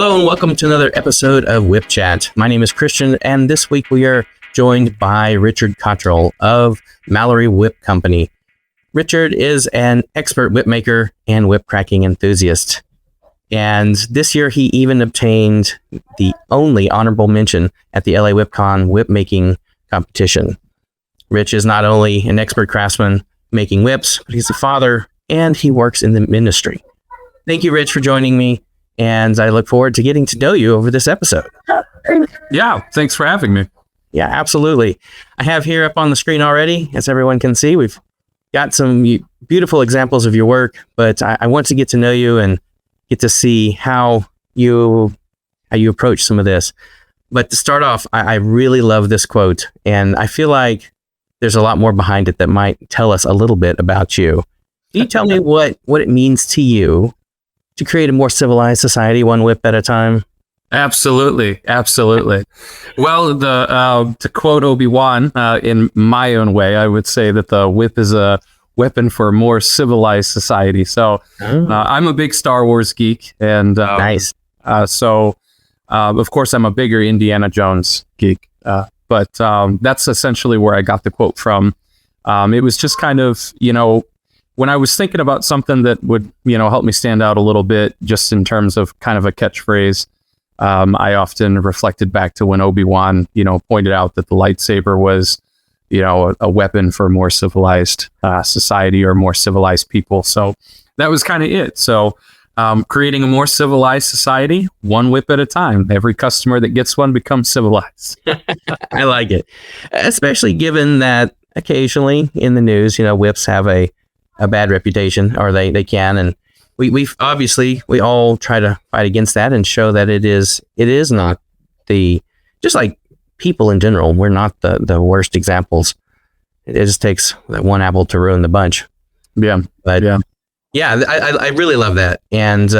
Hello and welcome to another episode of WhipChat. My name is Christian, and this week we are joined by Richard Cottrill of Mallory Whip Company. Richard is an expert whipmaker and whip cracking enthusiast. And this year he even obtained the only honorable mention at the LA WhipCon whip making competition. Rich is not only an expert craftsman making whips, but he's a father and he works in the ministry. Thank you, Rich, for joining me. And I look forward to getting to know you over this episode. Yeah, thanks for having me. Yeah, absolutely. I have here up on the screen already, as everyone can see, we've got some beautiful examples of your work, but I want to get to know you and get to see how you approach some of this. But to start off, I really love this quote, and I feel like there's a lot more behind it that might tell us a little bit about you. Can you tell me what it means to you to create a more civilized society, one whip at a time? Absolutely. Well, to quote Obi-Wan, in my own way, I would say that the whip is a weapon for a more civilized society. So I'm a big Star Wars geek, and nice. So of course I'm a bigger Indiana Jones geek, but that's essentially where I got the quote from. It was just kind of, when I was thinking about something that would, help me stand out a little bit, just in terms of kind of a catchphrase, I often reflected back to when Obi-Wan, pointed out that the lightsaber was, a weapon for a more civilized society or more civilized people. So that was kind of it. So creating a more civilized society, one whip at a time. Every customer that gets one becomes civilized. I like it, especially given that occasionally in the news, whips have a bad reputation, or they can, and we've obviously we all try to fight against that and show that it is not just like people in general, we're not the worst examples. It just takes that one apple to ruin the bunch. Yeah, but yeah, I really love that, and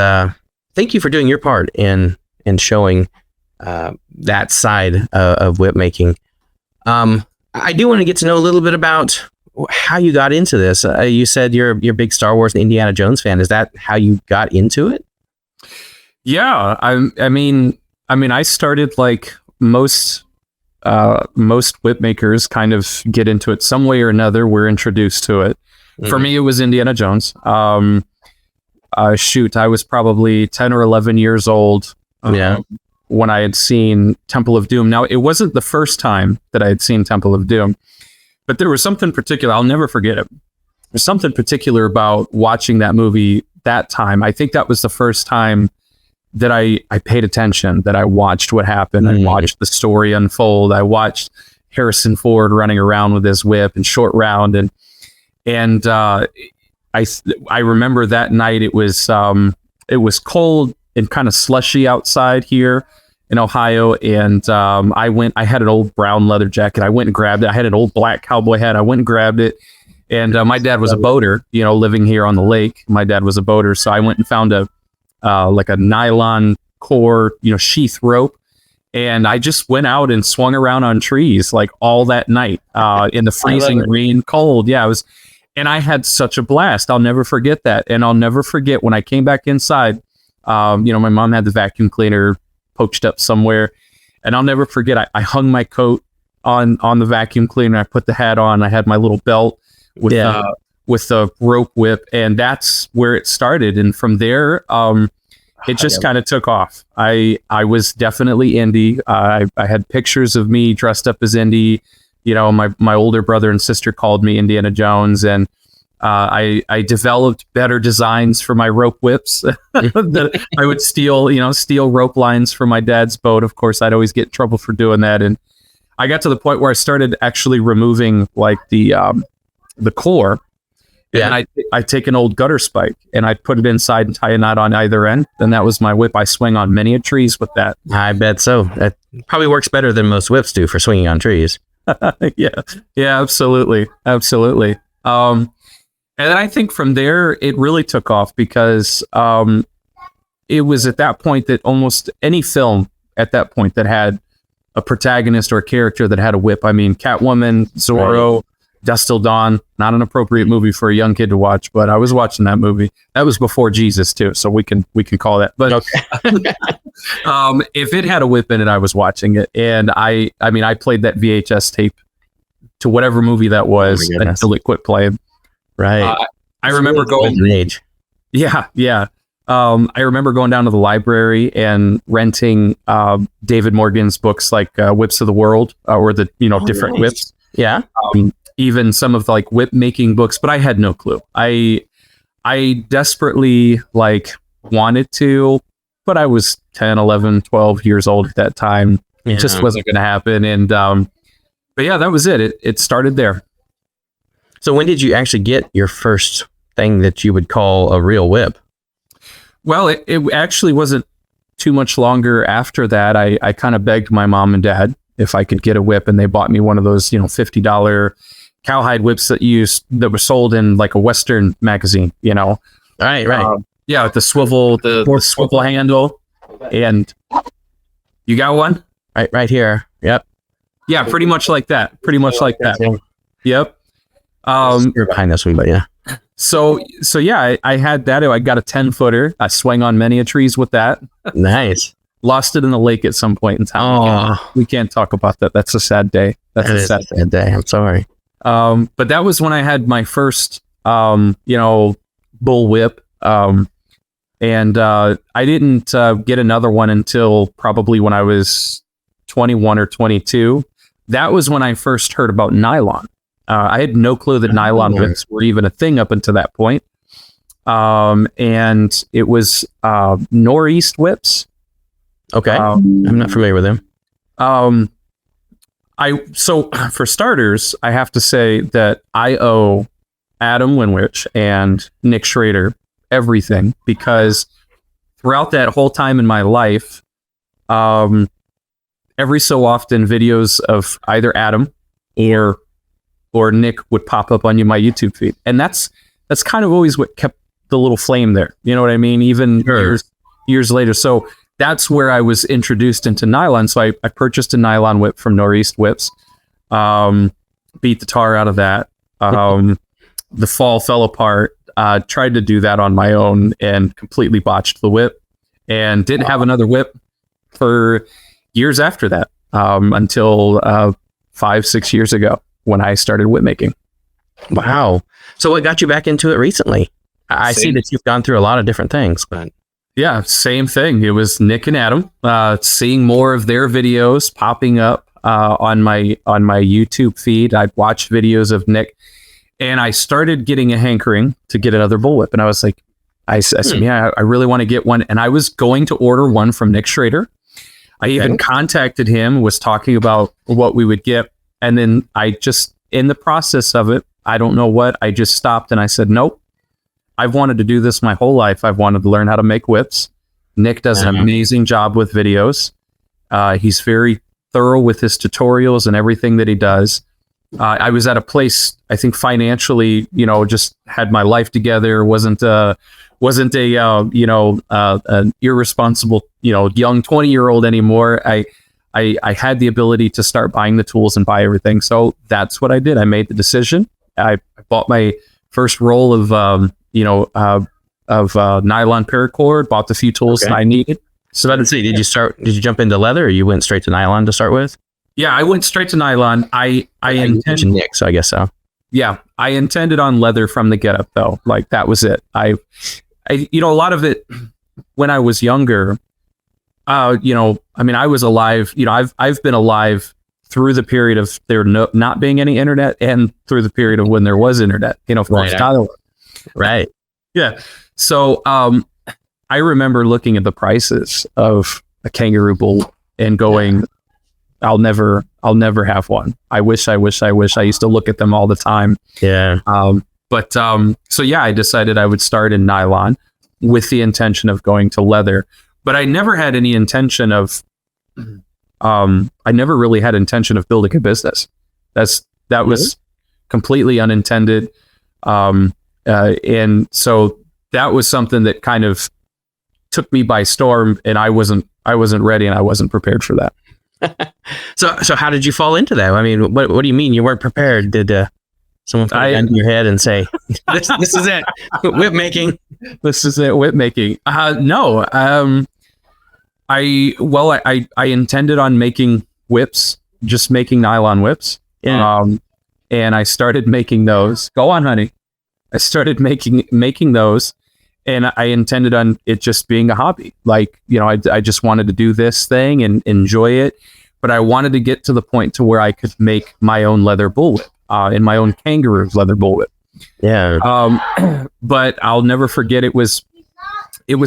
thank you for doing your part in showing that side of whip making. I do want to get to know a little bit about how you got into this. You said you're a big Star Wars and Indiana Jones fan. Is that how you got into it? Yeah, I mean, I started like most whip makers kind of get into it some way or another. We're introduced to it. Mm-hmm. For me, it was Indiana Jones. I was probably 10 or 11 years old. When I had seen Temple of Doom. Now, it wasn't the first time that I had seen Temple of Doom, but there was something particular. I'll never forget it. There's something particular about watching that movie that time. I think that was the first time that I paid attention, that I watched what happened. I watched the story unfold. I watched Harrison Ford running around with his whip and Short Round. And I remember that night it was cold and kind of slushy outside here in Ohio, and I had an old brown leather jacket. I went and grabbed it. I had an old black cowboy hat. I went and grabbed it, and my dad was a boater, living here on the lake. My dad was a boater, so I went and found a nylon core, sheath rope, and I just went out and swung around on trees like all that night in the freezing rain, cold. Yeah, it was, and I had such a blast. I'll never forget that, and I'll never forget when I came back inside. My mom had the vacuum cleaner poached up somewhere, and I'll never forget. I hung my coat on the vacuum cleaner. I put the hat on. I had my little belt with the rope whip, and that's where it started. And from there, it just kind of took off. I was definitely Indy. I had pictures of me dressed up as Indy. My older brother and sister called me Indiana Jones, and I developed better designs for my rope whips. That I would steal rope lines from my dad's boat. Of course, I'd always get in trouble for doing that. And I got to the point where I started actually removing like the core. Yeah. And I'd take an old gutter spike and I'd put it inside and tie a knot on either end. And that was my whip. I swing on many a trees with that. I bet so. That probably works better than most whips do for swinging on trees. Yeah, absolutely. And then I think from there, it really took off because it was at that point that almost any film at that point that had a protagonist or a character that had a whip. I mean, Catwoman, Zorro, Dusk Till Dawn, not an appropriate movie for a young kid to watch, but I was watching that movie. That was before Jesus too, so we can call that. But okay. If it had a whip in it, I was watching it, and I mean, I played that VHS tape to whatever movie that was until it quit playing. Right. I remember going. Age. Yeah. I remember going down to the library and renting David Morgan's books like Whips of the World or the different nice. whips. Yeah. Even some of the like whip making books, but I had no clue. I desperately like wanted to, but I was 10, 11, 12 years old at that time. Yeah. It just wasn't going to happen. And but yeah, that was it. It started there. So when did you actually get your first thing that you would call a real whip? Well, it actually wasn't too much longer after that. I kind of begged my mom and dad if I could get a whip, and they bought me one of those, $50 cowhide whips that were sold in like a Western magazine, Right. Yeah, with the swivel, the swivel handle. And you got one? Right here. Yep. Yeah, pretty much like that. Yep. You're behind this one, but yeah. So yeah, I had that. I got a 10-footer. I swung on many a trees with that. Nice. Lost it in the lake at some point in time. Oh, we can't talk about that. That's a sad day. That's a sad day. I'm sorry. But that was when I had my first, bull whip. And I didn't get another one until probably when I was 21 or 22. That was when I first heard about nylon. I had no clue that nylon whips were even a thing up until that point. And it was Northeast whips. Okay. I'm not familiar with them. So for starters, I have to say that I owe Adam Winwich and Nick Schrader everything, because throughout that whole time in my life, every so often videos of either Adam or Nick would pop up on my YouTube feed. And that's kind of always what kept the little flame there. You know what I mean? Even years later. So that's where I was introduced into nylon. So I purchased a nylon whip from Northeast Whips, beat the tar out of that. The fall fell apart. Tried to do that on my own and completely botched the whip, and didn't have another whip for years after that, until 5-6 years ago when I started whip making. Wow. So what got you back into it recently? I see that you've gone through a lot of different things, but yeah, same thing. It was Nick and Adam, seeing more of their videos popping up on my YouTube feed. I'd watch videos of Nick, and I started getting a hankering to get another bullwhip. And I was like, I said, yeah, I really want to get one. And I was going to order one from Nick Schrader. I even contacted him, was talking about what we would get. And then I just, in the process of it, I don't know what, I just stopped and I said, nope, I've wanted to do this my whole life. I've wanted to learn how to make whips. Nick does an amazing job with videos. He's very thorough with his tutorials and everything that he does. I was at a place, I think financially, just had my life together, wasn't an irresponsible, young 20-year-old anymore. I had the ability to start buying the tools and buy everything. So that's what I did. I made the decision. I bought my first roll of nylon paracord, bought the few tools that I needed. So let's see, did you jump into leather, or you went straight to nylon to start with? Yeah, I went straight to nylon. I intended Nick, so I guess so. Yeah, I intended on leather from the get-up, though. Like, that was it. I a lot of it when I was younger, I was alive. I've been alive through the period of there not being any internet, and through the period of when there was internet. Of course, right. Yeah. So I remember looking at the prices of a kangaroo bull and going, I'll never have one. I wish. I used to look at them all the time. Yeah. So yeah, I decided I would start in nylon with the intention of going to leather, but I never had any intention of, I never really had intention of building a business. That was completely unintended. And so that was something that kind of took me by storm, and I wasn't ready, and I wasn't prepared for that. So how did you fall into that? I mean, what do you mean you weren't prepared? Someone put a gun to your head and say, this is it, whip making. This is it, whip making. No. I intended on making whips, just making nylon whips. Yeah. And I started making those. Go on, honey. I started making those, and I intended on it just being a hobby. Like, I just wanted to do this thing and enjoy it, but I wanted to get to the point to where I could make my own leather bullwhip, and my own kangaroo leather bullwhip. Yeah. But I'll never forget, it was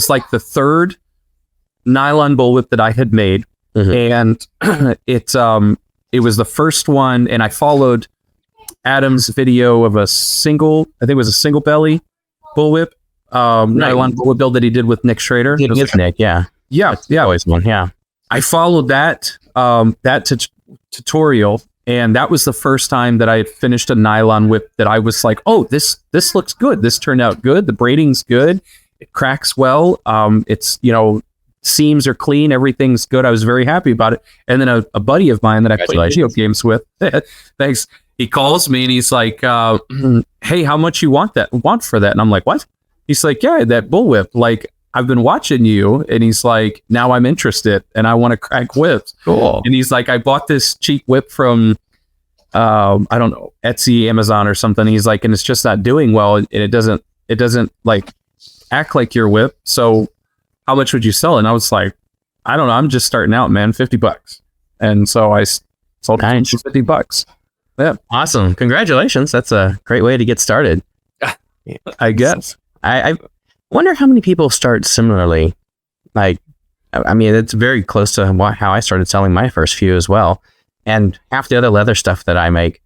like the third nylon bullwhip that I had made. And it was the first one, and I followed Adam's video of I think it was a single belly bullwhip, nylon bullwhip build that he did with Nick Schrader. Nick, yeah. Always one, yeah. I followed that tutorial, and that was the first time that I had finished a nylon whip that I was like, oh, this looks good. This turned out good. The braiding's good. It cracks well. It's, seams are clean. Everything's good. I was very happy about it. And then a buddy of mine that I play video games with, thanks. He calls me and he's like, hey, how much you want for that? And I'm like, what? He's like, yeah, that bullwhip. Like, I've been watching you. And he's like, now I'm interested and I want to crack whips. Cool. And he's like, I bought this cheap whip from, I don't know, Etsy, Amazon or something. He's like, and it's just not doing well. And it doesn't like act like your whip. So how much would you sell it? And I was like, I don't know. I'm just starting out, man. $50. And so I sold it for $50. Yeah. Awesome. Congratulations. That's a great way to get started. I guess. I wonder how many people start similarly. Like, I mean, it's very close to how I started selling my first few as well. And half the other leather stuff that I make,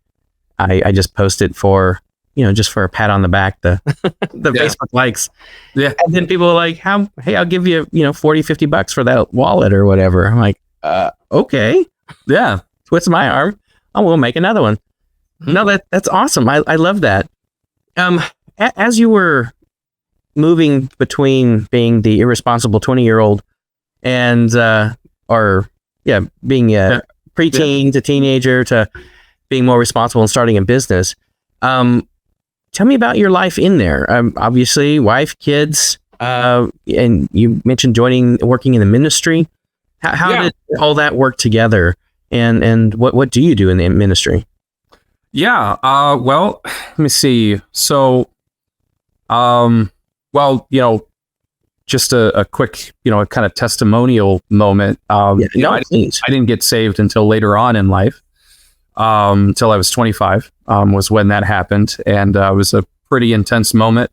I just post it for, just for a pat on the back, the Facebook likes. Yeah. And then people are like, hey, I'll give you, $40-$50 for that wallet or whatever. I'm like, okay. Yeah. Twist my arm. Oh, we'll make another one. No, that's awesome. I love that. As you were moving between being the irresponsible 20-year-old and being a preteen to teenager to being more responsible and starting a business, tell me about your life in there. Obviously, wife, kids, and you mentioned working in the ministry. How did all that work together? And what do you do in the ministry? Yeah. Well, let me see. So, just a quick, kind of testimonial moment. I didn't get saved until later on in life. Until I was 25, was when that happened. And it was a pretty intense moment.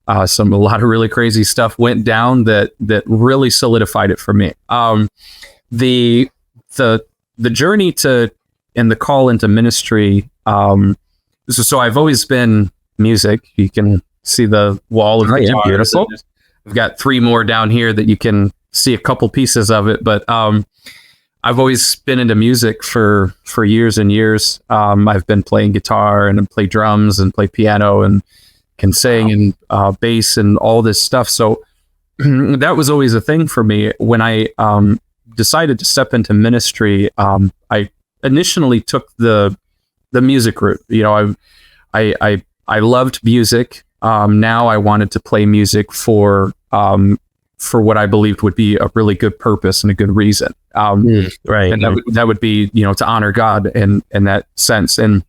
A lot of really crazy stuff went down that really solidified it for me. The journey and the call into ministry. So I've always been music. You can see the wall of guitars. Beautiful. I've got 3 more down here that you can see a couple pieces of it, but I've always been into music for years and years. I've been playing guitar and play drums and play piano and can sing and bass and all this stuff. So that was always a thing for me. When I decided to step into ministry, I initially took the music route. I loved music. Now I wanted to play music for what I believed would be a really good purpose and a good reason. Right. And that would be, to honor God in that sense. And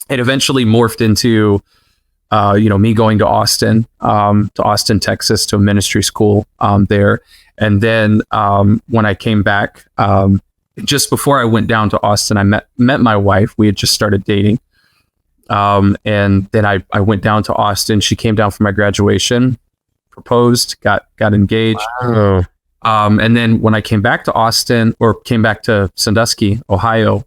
it eventually morphed into, me going to Austin, Texas, to a ministry school there. And then when I came back, just before I went down to Austin, I met my wife. We had just started dating. And then I went down to Austin. She came down for my graduation, proposed, got engaged. Wow. And then when I came back to Sandusky, Ohio,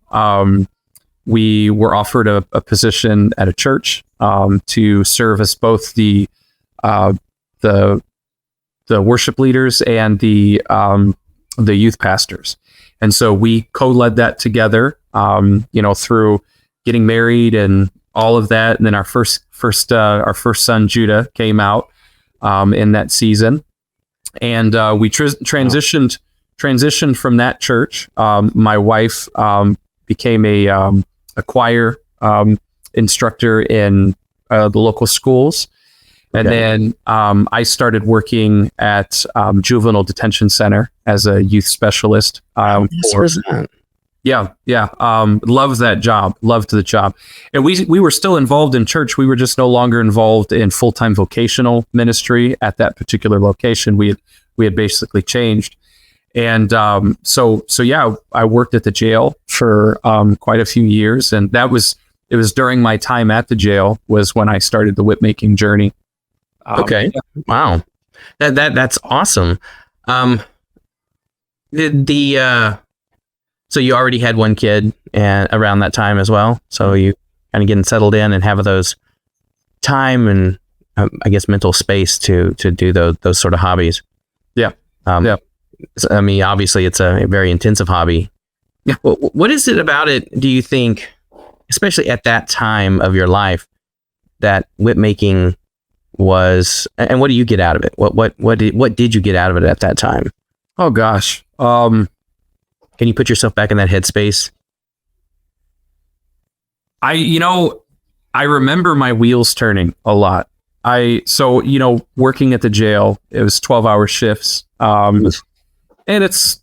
we were offered a position at a church to serve as both the worship leaders and the youth pastors. And so we co-led that together, through getting married and all of that. And then our first son, Judah, came out in that season. And we transitioned from that church. My wife became a choir instructor in the local schools. And then I started working at juvenile detention center as a youth specialist. Yeah. Loved that job. Loved the job. And we were still involved in church. We were just no longer involved in full-time vocational ministry at that particular location. We had basically changed. And so I worked at the jail for quite a few years. And it was during my time at the jail was when I started the whip making journey. Wow. That's awesome. So you already had one kid and around that time as well. So you kind of getting settled in and have those time and I guess mental space to do those sort of hobbies. Yeah. So, I mean, obviously it's a very intensive hobby. Yeah. What is it about it, do you think, especially at that time of your life, that whip making was, and what do you get out of it? What did you get out of it at that time? Oh gosh. Can you put yourself back in that headspace? I remember my wheels turning a lot. Working at the jail, it was 12-hour shifts. And it's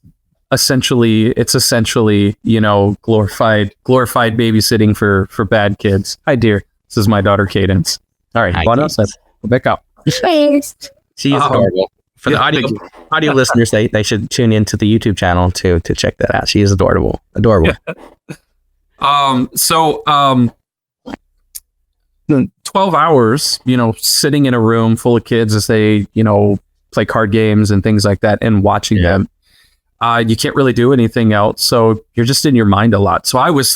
essentially, glorified babysitting for bad kids. Hi, dear. This is my daughter, Cadence. All right. Hi, What else? Go back up. She is adorable. For the audio listeners, they should tune into the YouTube channel to check that out. She is adorable. Adorable. 12 hours, sitting in a room full of kids as they, play card games and things like that and watching them. You can't really do anything else. So you're just in your mind a lot. So I was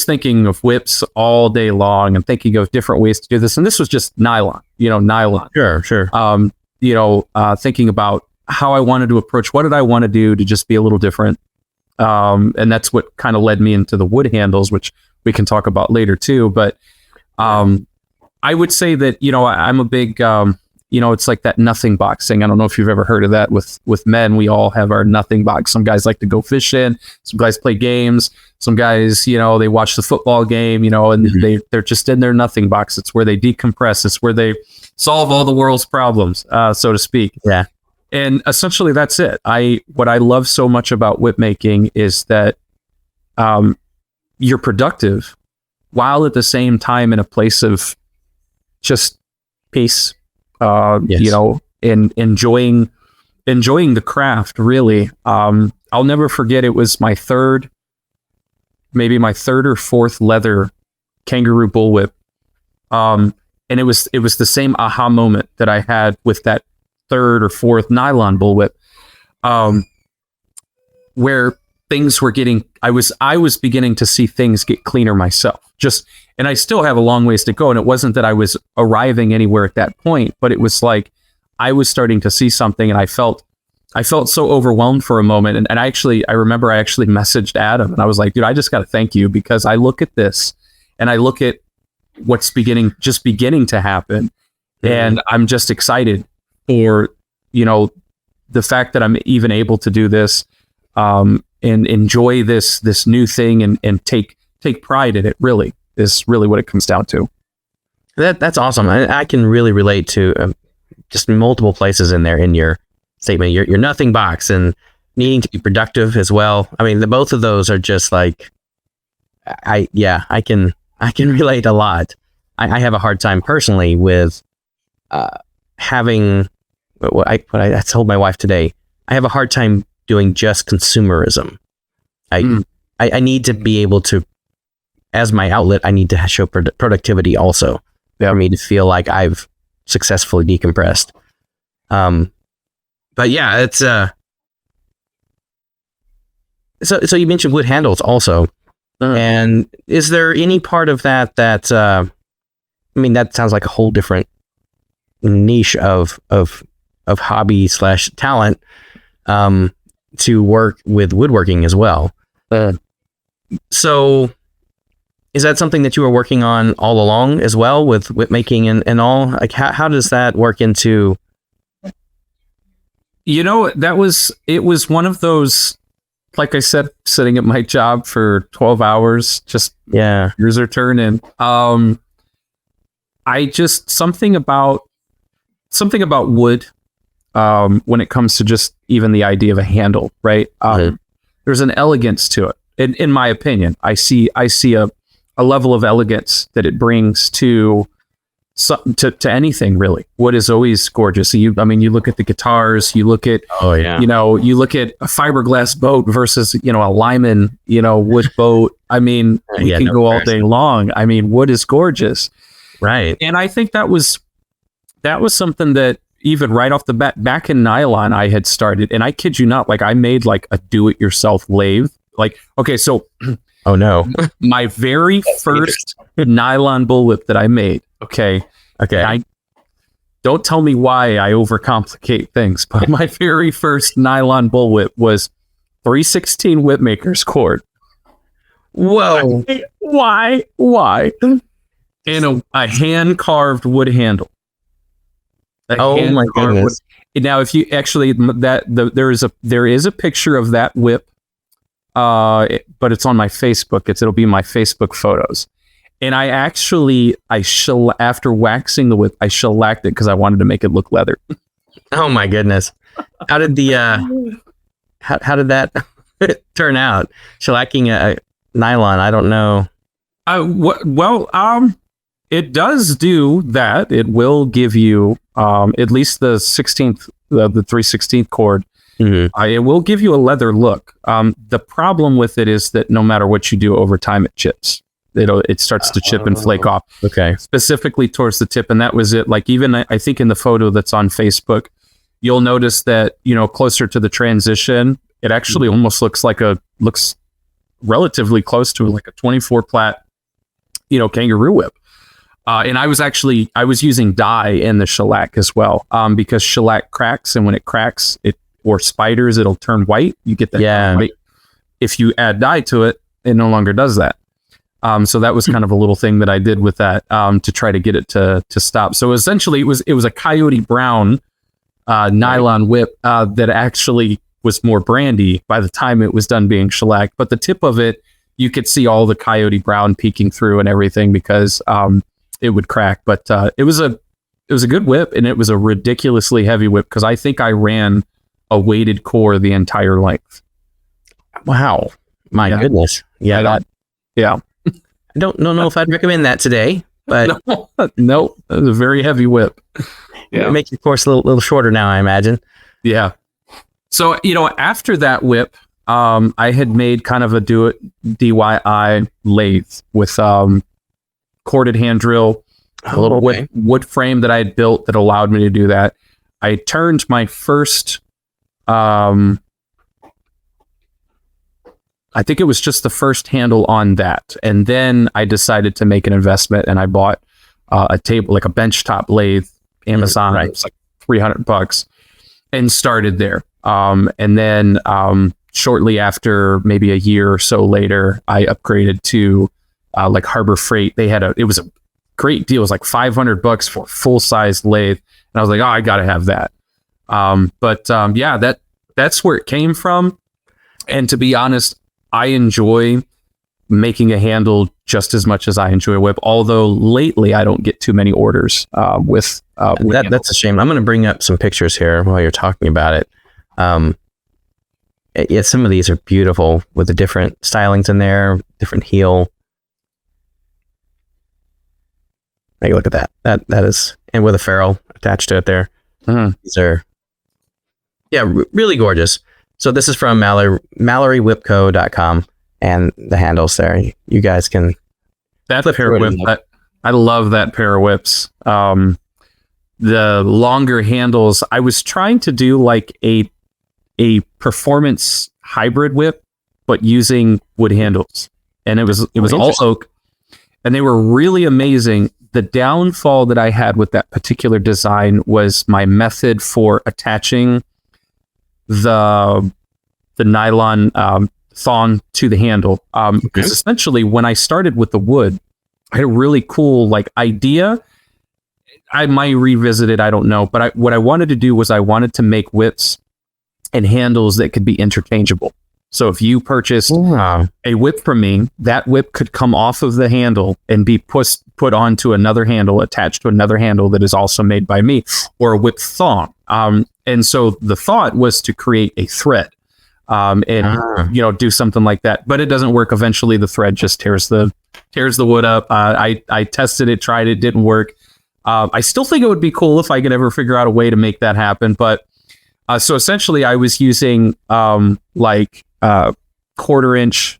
thinking of whips all day long and thinking of different ways to do this. And this was just nylon. Sure. Thinking about how I wanted to approach, what did I want to do to just be a little different. And that's what kind of led me into the wood handles, which we can talk about later too. But I would say that, I'm a big, it's like that nothing boxing. I don't know if you've ever heard of that with men. We all have our nothing box. Some guys like to go fishing. Some guys play games. Some guys, they watch the football game, and they're just in their nothing box. It's where they decompress. It's where they solve all the world's problems, so to speak. Yeah. And essentially that's it. What I love so much about whip making is that you're productive while at the same time in a place of just peace, and enjoying the craft, really. I'll never forget, it was my third or fourth leather kangaroo bullwhip. And it was the same aha moment that I had with that third or fourth nylon bullwhip, where things were I was beginning to see things get cleaner myself. And I still have a long ways to go. And it wasn't that I was arriving anywhere at that point, but it was like I was starting to see something, and I felt so overwhelmed for a moment. And I remember I actually messaged Adam, and I was like, dude, I just got to thank you, because I look at this and I look at what's beginning to happen. Mm-hmm. And I'm just excited for, the fact that I'm even able to do this, and enjoy this new thing and take pride in it, really, is really what it comes down to. That's awesome. I can really relate to just multiple places in there in your statement, your nothing box and needing to be productive as well. I mean, both of those are just like, I can relate a lot. I have a hard time personally with having what I told my wife today. I have a hard time doing just consumerism. I need to be able to, as my outlet, I need to show productivity also for me to feel like I've successfully decompressed. But yeah, it's so you mentioned wood handles also. And is there any part of that I mean, that sounds like a whole different niche of hobby / talent, to work with woodworking as well. So is that something that you were working on all along as well with whip making and all? Like, how does that work into? It was one of those like I said, sitting at my job for 12 hours, just gears are turning. I just something about wood when it comes to just even the idea of a handle, right? There's an elegance to it, in my opinion. I see a level of elegance that it brings to anything, really. Wood is always gorgeous. You look at the guitars, you look at you look at a fiberglass boat versus a Lyman wood boat. We can go all day long. Wood is gorgeous, right? And I think that was something that even right off the bat, back in nylon, I had started, and I kid you not, like I made like a do-it-yourself lathe. Like, okay, so oh no, my very first nylon bullwhip that I made. Okay. Don't tell me why I overcomplicate things, but my very first nylon bullwhip was 3/16 whipmaker's cord. Whoa! Why? And a hand carved wood handle. Oh my goodness! Now, if you actually there is a picture of that whip, but it's on my Facebook. It'll be my Facebook photos. And after waxing the whip, I shellacked it because I wanted to make it look leather. Oh my goodness! How did how did that turn out? Shellacking a nylon? I don't know. It does do that. It will give you at least the 16th, the 3/16 cord. Mm-hmm. It will give you a leather look. The problem with it is that no matter what you do over time, it chips. It starts to chip and flake off. Okay. Specifically towards the tip. And that was it. Like even I think in the photo that's on Facebook, you'll notice that, closer to the transition, it actually almost looks relatively close to like a 24 plat, kangaroo whip. And I was using dye in the shellac as well, because shellac cracks, and when it cracks, or spiders, it'll turn white. You get that. Yeah. White. If you add dye to it, it no longer does that. So that was kind of a little thing that I did with that to try to get it to stop. So essentially, it was a coyote brown nylon whip that actually was more brandy by the time it was done being shellacked. But the tip of it, you could see all the coyote brown peeking through and everything because it would crack. But it was a good whip, and it was a ridiculously heavy whip because I think I ran a weighted core the entire length. Wow, my goodness! Yeah, I don't know if I'd recommend that today, but no, it was a very heavy whip. Yeah, make your course a little shorter now, I imagine. Yeah. So after that whip, I had made kind of a DIY lathe with corded hand drill, a little wood frame that I had built that allowed me to do that. I turned my first. I think it was just the first handle on that. And then I decided to make an investment, and I bought a table, like a benchtop lathe, Amazon. Right. It was like $300 and started there. And then shortly after, maybe a year or so later, I upgraded to like Harbor Freight. It was a great deal. It was like $500 for a full size lathe. And I was like, oh, I got to have that. That's where it came from. And to be honest, I enjoy making a handle just as much as I enjoy a whip. Although lately I don't get too many orders with that. That's a shame. I'm going to bring up some pictures here while you're talking about it. Yeah, some of these are beautiful with the different stylings in there, different heel. Take a look at that. That is, and with a ferrule attached to it there. Mm-hmm. These are, really gorgeous. So this is from MalloryWhipCo.com, and the handles there. You guys can. That pair of whips. I love that pair of whips. The longer handles. I was trying to do like a performance hybrid whip, but using wood handles, and it was all oak, and they were really amazing. The downfall that I had with that particular design was my method for attaching the nylon thong to the handle. Because essentially when I started with the wood, I had a really cool idea. I might revisit it, I don't know. But what I wanted to do was I wanted to make whips and handles that could be interchangeable. So if you purchased Wow. a whip from me, that whip could come off of the handle and be put onto another handle, attached to another handle that is also made by me, or a whip thong. And so the thought was to create a thread, and do something like that. But it doesn't work. Eventually, the thread just tears the wood up. I tested it, tried it, didn't work. I still think it would be cool if I could ever figure out a way to make that happen. But so essentially, I was using quarter inch,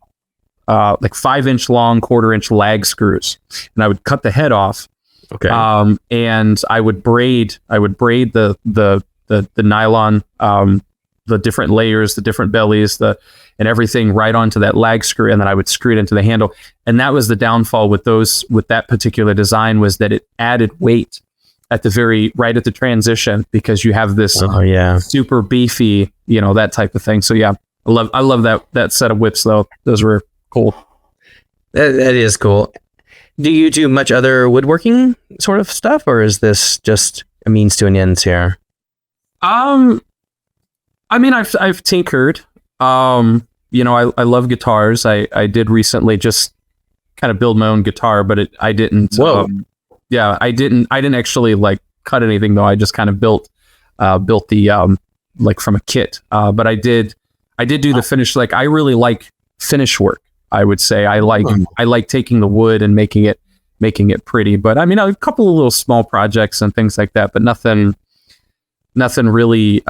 like 5-inch long, quarter-inch lag screws, and I would cut the head off. Okay. And I would braid the nylon, the different layers, the different bellies, and everything right onto that lag screw, and then I would screw it into the handle. And that was the downfall with that particular design, was that it added weight at right at the transition, because you have this super beefy, that type of thing. So yeah, I love that set of whips though. Those were cool. That is cool. Do you do much other woodworking sort of stuff, or is this just a means to an end here? I mean, I've tinkered. I love guitars. I did recently just kind of build my own guitar, but I didn't. Whoa. I didn't actually like cut anything though. I just kind of built the like from a kit. But I did do the finish. Like, I really like finish work. I would say I like taking the wood and making it pretty. But I mean, a couple of little small projects and things like that, but nothing really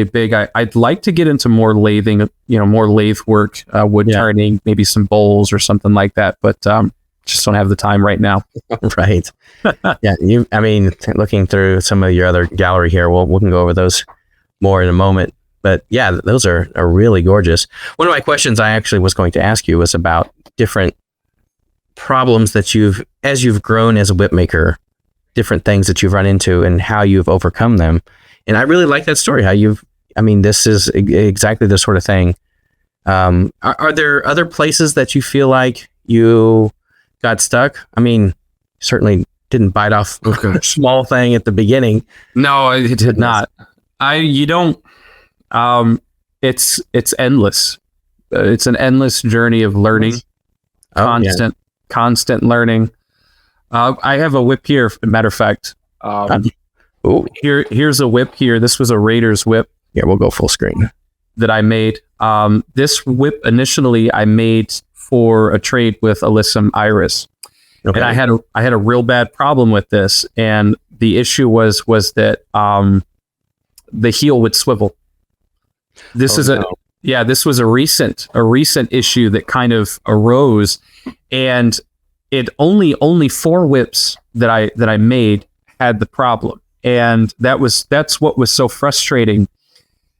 big. I'd like to get into more lathing, more lathe work, wood turning, maybe some bowls or something like that. But just don't have the time right now. Right. Yeah. Looking through some of your other gallery here, we can go over those more in a moment. But yeah, those are really gorgeous. One of my questions I actually was going to ask you was about different problems that as you've grown as a whip maker, different things that you've run into and how you've overcome them. And I really like that story, this is exactly the sort of thing. Are there other places that you feel like you got stuck? I mean, certainly didn't bite off a small thing at the beginning. No, I did not. It's endless. It's an endless journey of learning, constant learning. I have a whip here, as a matter of fact. Here's a whip here. This was a Raiders whip. Yeah, we'll go full screen. That I made. This whip initially I made for a trade with Alyssum Iris. Okay. And I had a real bad problem with this, and the issue was that the heel would swivel. This was a recent issue that kind of arose, and it only 4 whips that I made had the problem. And that's what was so frustrating,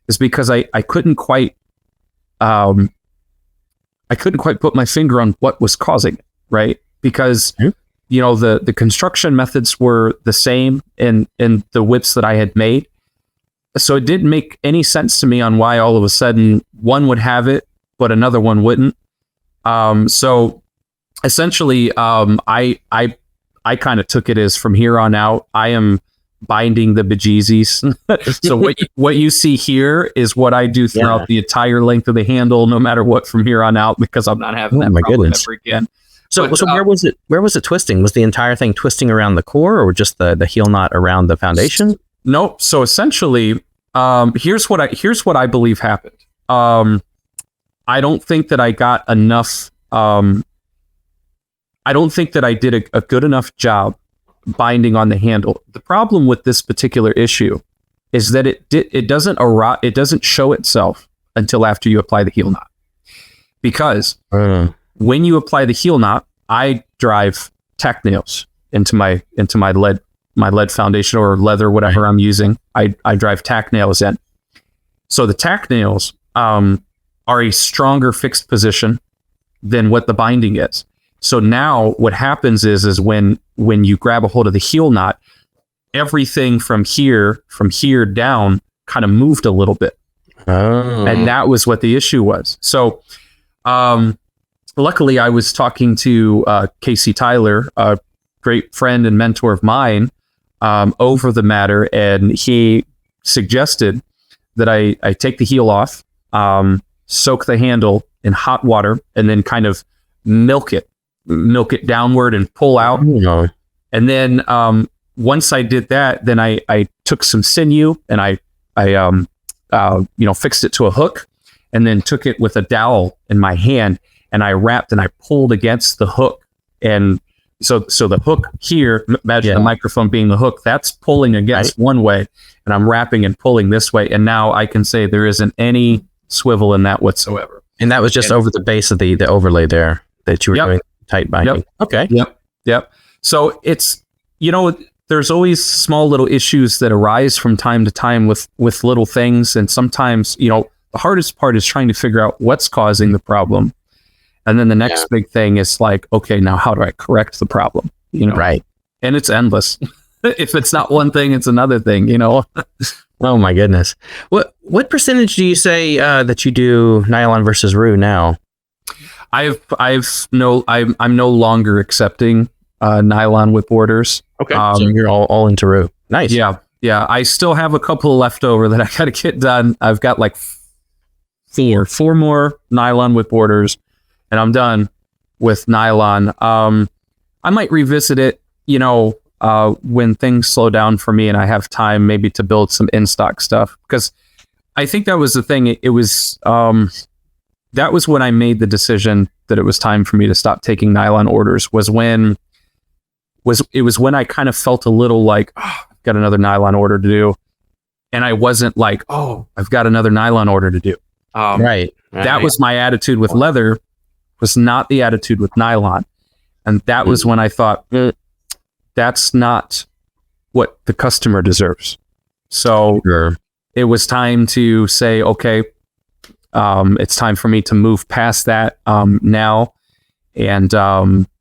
is because I couldn't quite put my finger on what was causing it, right? Because the construction methods were the same in the whips that I had made. So it didn't make any sense to me on why all of a sudden one would have it, but another one wouldn't. So essentially, I kind of took it as, from here on out, I am binding the bejesus. So what you see here is what I do throughout the entire length of the handle, no matter what, from here on out, because I'm not having that problem ever again. So where was it twisting? Was the entire thing twisting around the core, or just the heel knot around the foundation? Nope. So essentially, here's what I believe happened. I don't think that I got enough. I don't think that I did a good enough job binding on the handle. The problem with this particular issue is that it doesn't show itself until after you apply the heel knot. Because when you apply the heel knot, I drive tack nails into my lead foundation or leather, whatever I'm using. I drive tack nails in. So the tack nails are a stronger fixed position than what the binding is. So now what happens is when you grab a hold of the heel knot, everything from here down kind of moved a little bit. And that was what the issue was. So luckily I was talking to Casey Tyler, a great friend and mentor of mine, over the matter, and he suggested that I take the heel off, soak the handle in hot water, and then kind of milk it downward and pull out. No. And then once I did that, then I took some sinew and I fixed it to a hook, and then took it with a dowel in my hand, and I wrapped and I pulled against the hook. And so the hook here, imagine the microphone being the hook, that's pulling against one way, and I'm wrapping and pulling this way. And now I can say there isn't any swivel in that whatsoever. And that was just over the base of the overlay there that you were doing tight binding. Yep. Okay. Yep. So it's, there's always small little issues that arise from time to time with little things. And sometimes, the hardest part is trying to figure out what's causing the problem. And then the next big thing is like, okay, now how do I correct the problem? Right. And it's endless. If it's not one thing, it's another thing, Oh my goodness. What percentage do you say that you do nylon versus rue now? I'm no longer accepting nylon whip orders. Okay. So you're all into rue. Nice. Yeah. I still have a couple left over that I got to get done. I've got like four more nylon whip orders, and I'm done with nylon. I might revisit it, when things slow down for me and I have time maybe to build some in-stock stuff, because I think that was the thing. It was that was when I made the decision that it was time for me to stop taking nylon orders. Was when I kind of felt a little like, I've got another nylon order to do, and I wasn't like, I've got another nylon order to do. Right. That was my attitude with leather, was not the attitude with nylon. And that was when I thought, that's not what the customer deserves. So it was time to say, okay, it's time for me to move past that now. And,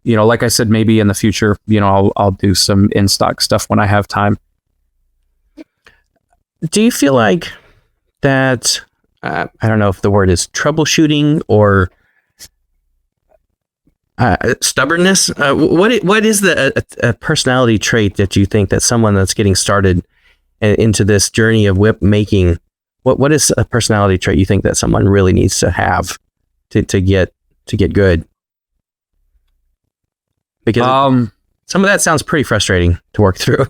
like I said, maybe in the future, I'll do some in-stock stuff when I have time. Do you feel like that, I don't know if the word is troubleshooting or stubbornness? What is the personality trait that you think that someone that's getting started into this journey of whip making, what is a personality trait you think that someone really needs to have to get good? Because some of that sounds pretty frustrating to work through.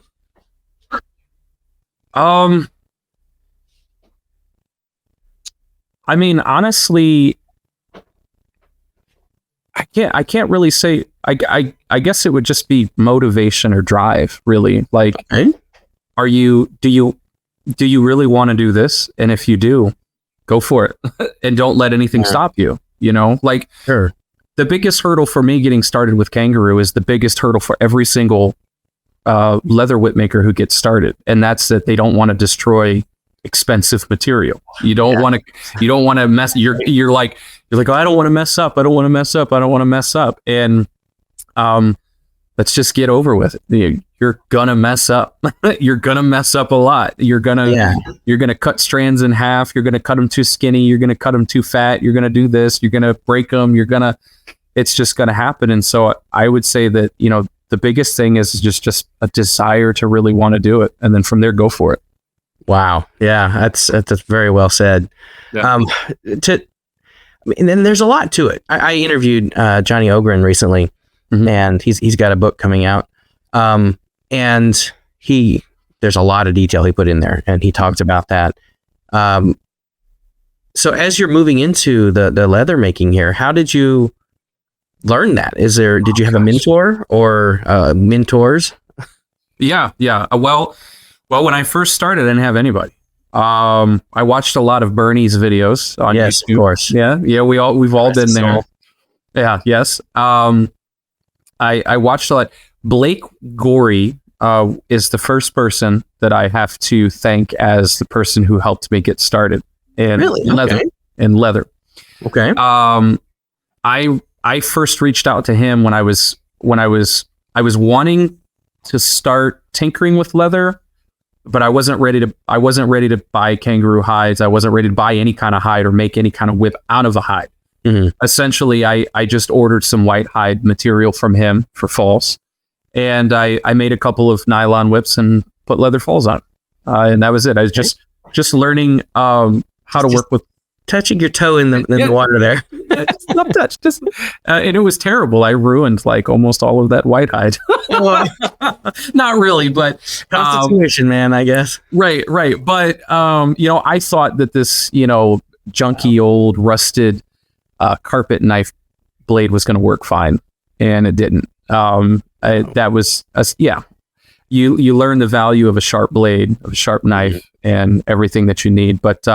I mean, honestly, I can't really say. I guess it would just be motivation or drive, really. Like, do you really want to do this? And if you do, go for it, and don't let anything stop you. Sure. The biggest hurdle for me getting started with Kangaroo is the biggest hurdle for every single leather whip maker who gets started, and that's that they don't want to destroy expensive material. You don't want to mess. You're like, oh, I don't want to mess up. I don't want to mess up. I don't want to mess up. And let's just get over with it. You're gonna mess up. You're gonna mess up a lot. You're gonna cut strands in half. You're gonna cut them too skinny. You're gonna cut them too fat. You're gonna do this. You're gonna break them. It's just gonna happen. And so I would say that the biggest thing is just a desire to really want to do it, and then from there, go for it. Wow. Yeah, that's very well said. Yeah. And then there's a lot to it. I interviewed Johnny Ogren recently, and he's got a book coming out. And there's a lot of detail he put in there, and he talked about that. So as you're moving into the leather making here, how did you learn that? Did you have a mentor or mentors? Yeah. Well, when I first started, I didn't have anybody. I watched a lot of Bernie's videos on YouTube. Of course. Yeah. We've all been there. Yeah. Yes. I watched a lot. Blake Gorey is the first person that I have to thank as the person who helped me get started in leather. Okay. I first reached out to him when I was wanting to start tinkering with leather, but I wasn't ready to buy kangaroo hides. I wasn't ready to buy any kind of hide or make any kind of whip out of a hide. Mm-hmm. Essentially, I just ordered some white hide material from him for false, and I made a couple of nylon whips and put leather falls on, and that was it. I was just learning how to work with touching your toe in the water there. Not touch, just and it was terrible. I ruined like almost all of that white hide. Not really, but Constitution, man, I guess. Right. But I thought that this, junky old rusted carpet knife blade was going to work fine, and it didn't. That was you learn the value of a sharp blade, of a sharp knife, and everything that you need. But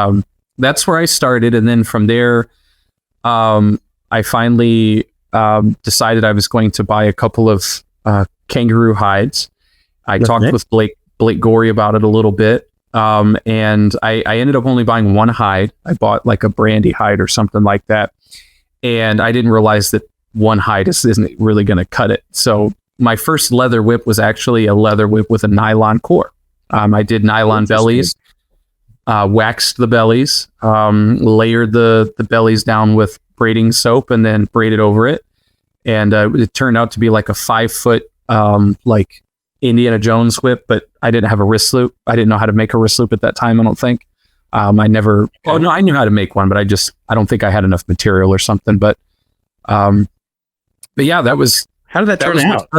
that's where I started, and then from there, I finally decided I was going to buy a couple of kangaroo hides. I talked with Blake Gorey about it a little bit, and I ended up only buying one hide. I bought like a brandy hide or something like that, and I didn't realize that one hide isn't really going to cut it. So my first leather whip was actually a leather whip with a nylon core. I did nylon bellies, waxed the bellies, layered the bellies down with braiding soap, and then braided over it. And it turned out to be like a 5-foot, like Indiana Jones whip, but I didn't have a wrist loop. I didn't know how to make a wrist loop at that time, I don't think. I knew how to make one, but I don't think I had enough material or something. But yeah, that was... How did that turn out?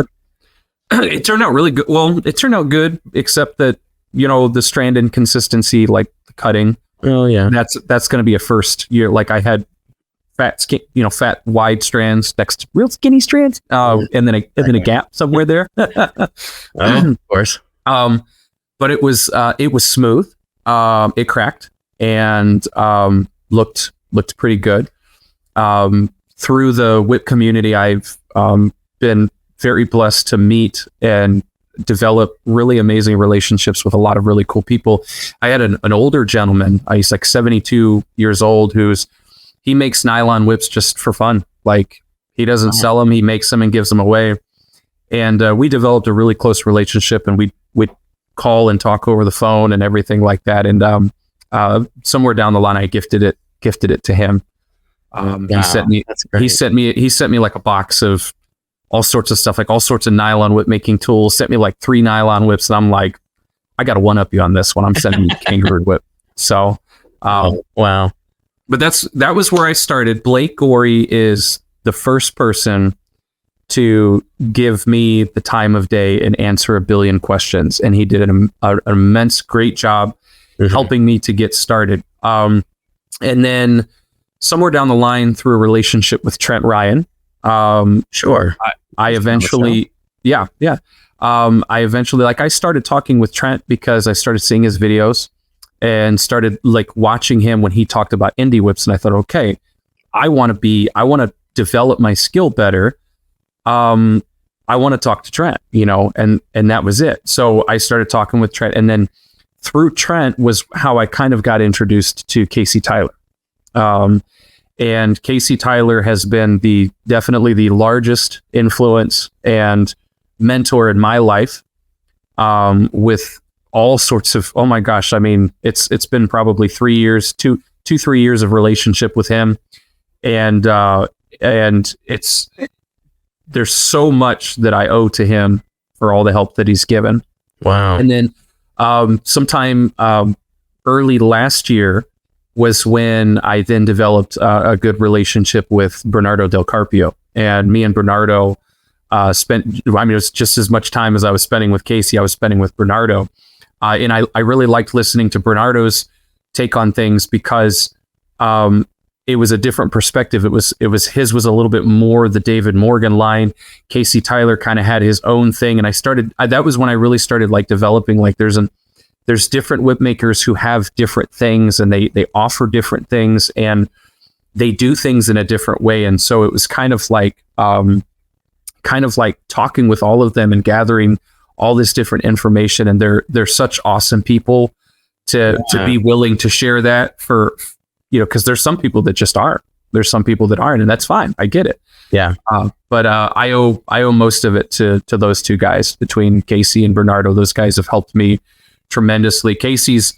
It turned out really good. Well, it turned out good, except that, the strand inconsistency, like the cutting. Oh, yeah. That's going to be a first year. Like I had fat, wide strands next to real skinny strands, and then a gap somewhere there. Of course. But it was smooth. It cracked and looked pretty good. Through the whip community, I've been very blessed to meet and develop really amazing relationships with a lot of really cool people. I had an older gentleman, he's like 72 years old, he makes nylon whips just for fun. Like he doesn't sell them, he makes them and gives them away. And we developed a really close relationship, and we'd call and talk over the phone and everything like that. And somewhere down the line, I gifted it to him. He sent me like a box of all sorts of stuff, like all sorts of nylon whip making tools, sent me like 3 nylon whips. And I'm like, I got to one up you on this one. I'm sending you a kangaroo whip. So, wow. But that was where I started. Blake Gorey is the first person to give me the time of day and answer a billion questions. And he did an immense, great job helping me to get started. And then somewhere down the line, through a relationship with Trent Ryan, sure. I eventually, I started talking with Trent because I started seeing his videos and started like watching him when he talked about indie whips. And I thought, okay, I want to develop my skill better. I want to talk to Trent, and that was it. So I started talking with Trent, and then through Trent was how I kind of got introduced to Casey Tyler. And Casey Tyler has been definitely the largest influence and mentor in my life, with all sorts of, oh my gosh, I mean, it's been probably 3 years, 3 years of relationship with him. And there's so much that I owe to him for all the help that he's given. Wow. And then sometime early last year was when I then developed a good relationship with Bernardo Del Carpio. And me and Bernardo it was just as much time as I was spending with Casey, I was spending with Bernardo. And I really liked listening to Bernardo's take on things because it was a different perspective. His was a little bit more the David Morgan line. Casey Tyler kind of had his own thing. And that was when I really started like developing, like there's different whip makers who have different things, and they offer different things, and they do things in a different way. And so it was kind of like talking with all of them and gathering all this different information. And they're such awesome people to be willing to share that for, because there's some people that just aren't. There's some people that aren't, and that's fine. I get it. Yeah. But I owe most of it to those two guys, between Casey and Bernardo. Those guys have helped me tremendously. Casey's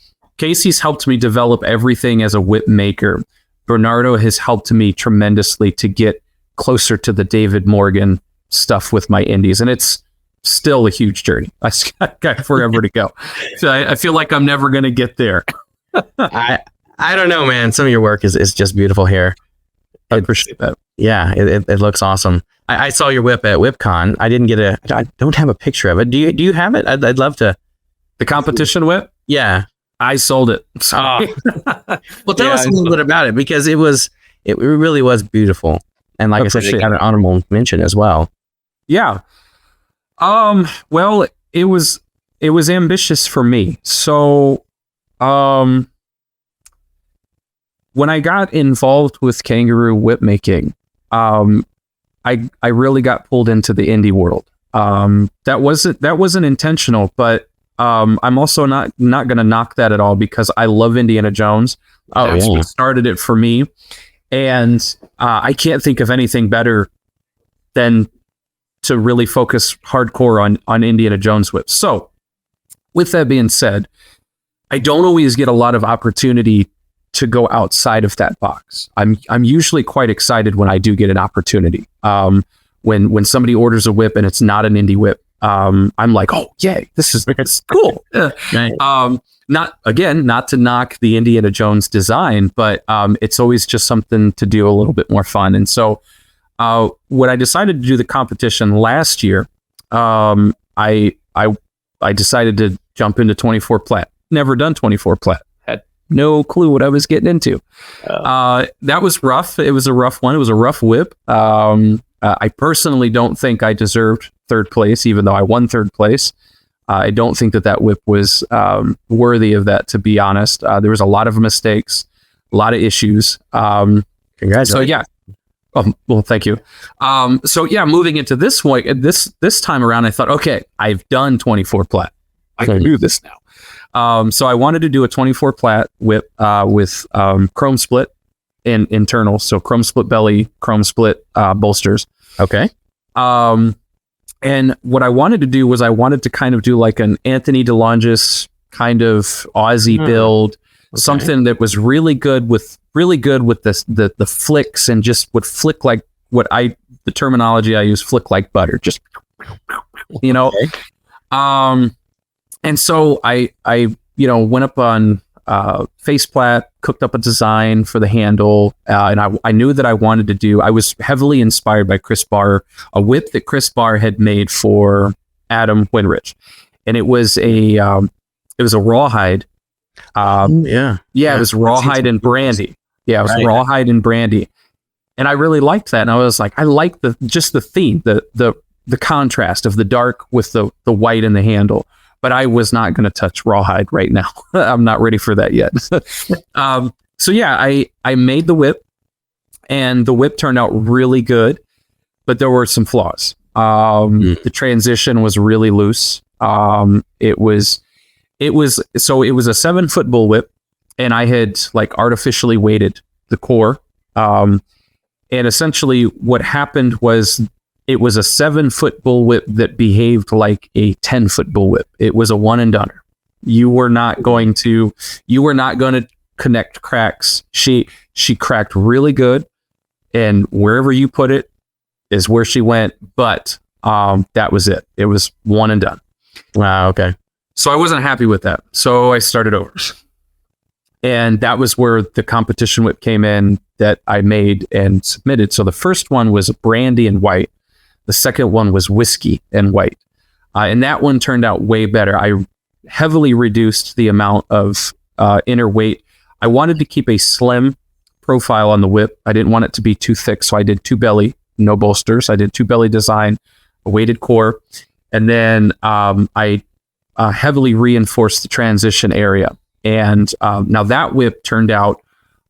helped me develop everything as a whip maker. Bernardo has helped me tremendously to get closer to the David Morgan stuff with my indies, and it's still a huge journey. I got forever to go. So I feel like I'm never going to get there. I don't know, man. Some of your work is just beautiful here. I appreciate that. Yeah, it looks awesome. I saw your whip at WhipCon. I don't have a picture of it. Do you have it? I'd love to. The competition whip? Yeah. I sold it. Oh. Well, tell us a little bit about it, because it really was beautiful. And like I said, it got an honorable mention as well. Yeah. Well, it was ambitious for me. So, when I got involved with kangaroo whip making, I really got pulled into the indie world. That wasn't intentional, but I'm also not going to knock that at all, because I love Indiana Jones. That's what started it for me. And I can't think of anything better than to really focus hardcore on Indiana Jones whips. So with that being said, I don't always get a lot of opportunity to go outside of that box. I'm usually quite excited when I do get an opportunity. When somebody orders a whip and it's not an indie whip, I'm like, oh yay, it's cool. Right. Not to knock the Indiana Jones design, but it's always just something to do a little bit more fun. And so when I decided to do the competition last year, I decided to jump into 24 plat. Never done 24 plat. Had no clue what I was getting into. That was rough. It was a rough one. It was a rough whip. I personally don't think I deserved third place, even though I won third place. I don't think that whip was worthy of that, to be honest. There was a lot of mistakes, a lot of issues. Congratulations. So yeah. Oh, well, thank you. So yeah, moving into this one, this time around, I thought, okay, I've done 24 plat. I can do this now. So I wanted to do a 24 plat whip with chrome split and internal. So chrome split belly, chrome split bolsters. Okay. And what I wanted to do was I wanted to kind of do like an Anthony DeLongis kind of Aussie build, something that was really good with the flicks, and just would flick like the terminology I use, flick like butter, just, you know. Okay. And so I went up on faceplat, cooked up a design for the handle, and I knew that I wanted to do. I was heavily inspired by Chris Barr, a whip that Chris Barr had made for Adam Winrich, and it was a rawhide. It was rawhide and brandy. Yeah, it was rawhide and brandy, and I really liked that. And I was like, I like the theme, the contrast of the dark with the white in the handle. But I was not going to touch rawhide right now. I'm not ready for that yet. So yeah, I made the whip, and the whip turned out really good, but there were some flaws. The transition was really loose. It was a 7-foot bullwhip, and I had like artificially weighted the core. And essentially what happened was, it was a 7-foot bullwhip that behaved like a 10-foot bullwhip. It was a one and doneer. You were not going to connect cracks. She cracked really good, and wherever you put it is where she went. But that was it. It was one and done. Wow. Okay. So I wasn't happy with that. So I started over, and that was where the competition whip came in that I made and submitted. So the first one was brandy and white. The second one was whiskey and white. And that one turned out way better. I heavily reduced the amount of inner weight. I wanted to keep a slim profile on the whip. I didn't want it to be too thick, so I did 2 belly, no bolsters. I did 2 belly design, a weighted core. And then I heavily reinforced the transition area. And now that whip turned out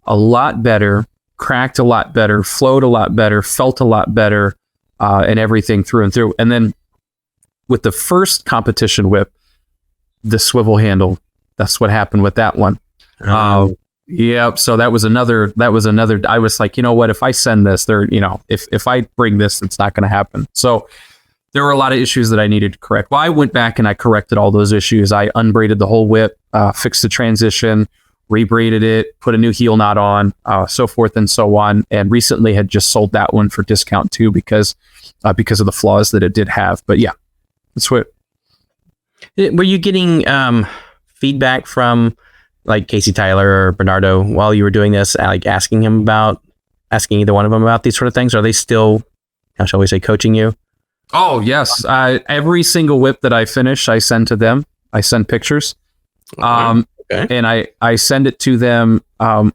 a lot better, cracked a lot better, flowed a lot better, felt a lot better. And everything through and through. And then with the first competition whip, the swivel handle, that's what happened with that one. Yeah. So that was another, I was like, you know what, if I send this there, if I bring this, it's not going to happen. So there were a lot of issues that I needed to correct. Well, I went back and I corrected all those issues. I unbraided the whole whip, fixed the transition, rebraided it, put a new heel knot on, so forth and so on. And recently had just sold that one for discount too, because of the flaws that it did have. But yeah, that's what. Were you getting feedback from like Casey Tyler or Bernardo, while you were doing this, like asking either one of them about these sort of things? Are they still, how shall we say, coaching you? Oh, yes. Every single whip that I finish, I send to them. I send pictures. Okay. And I send it to them, to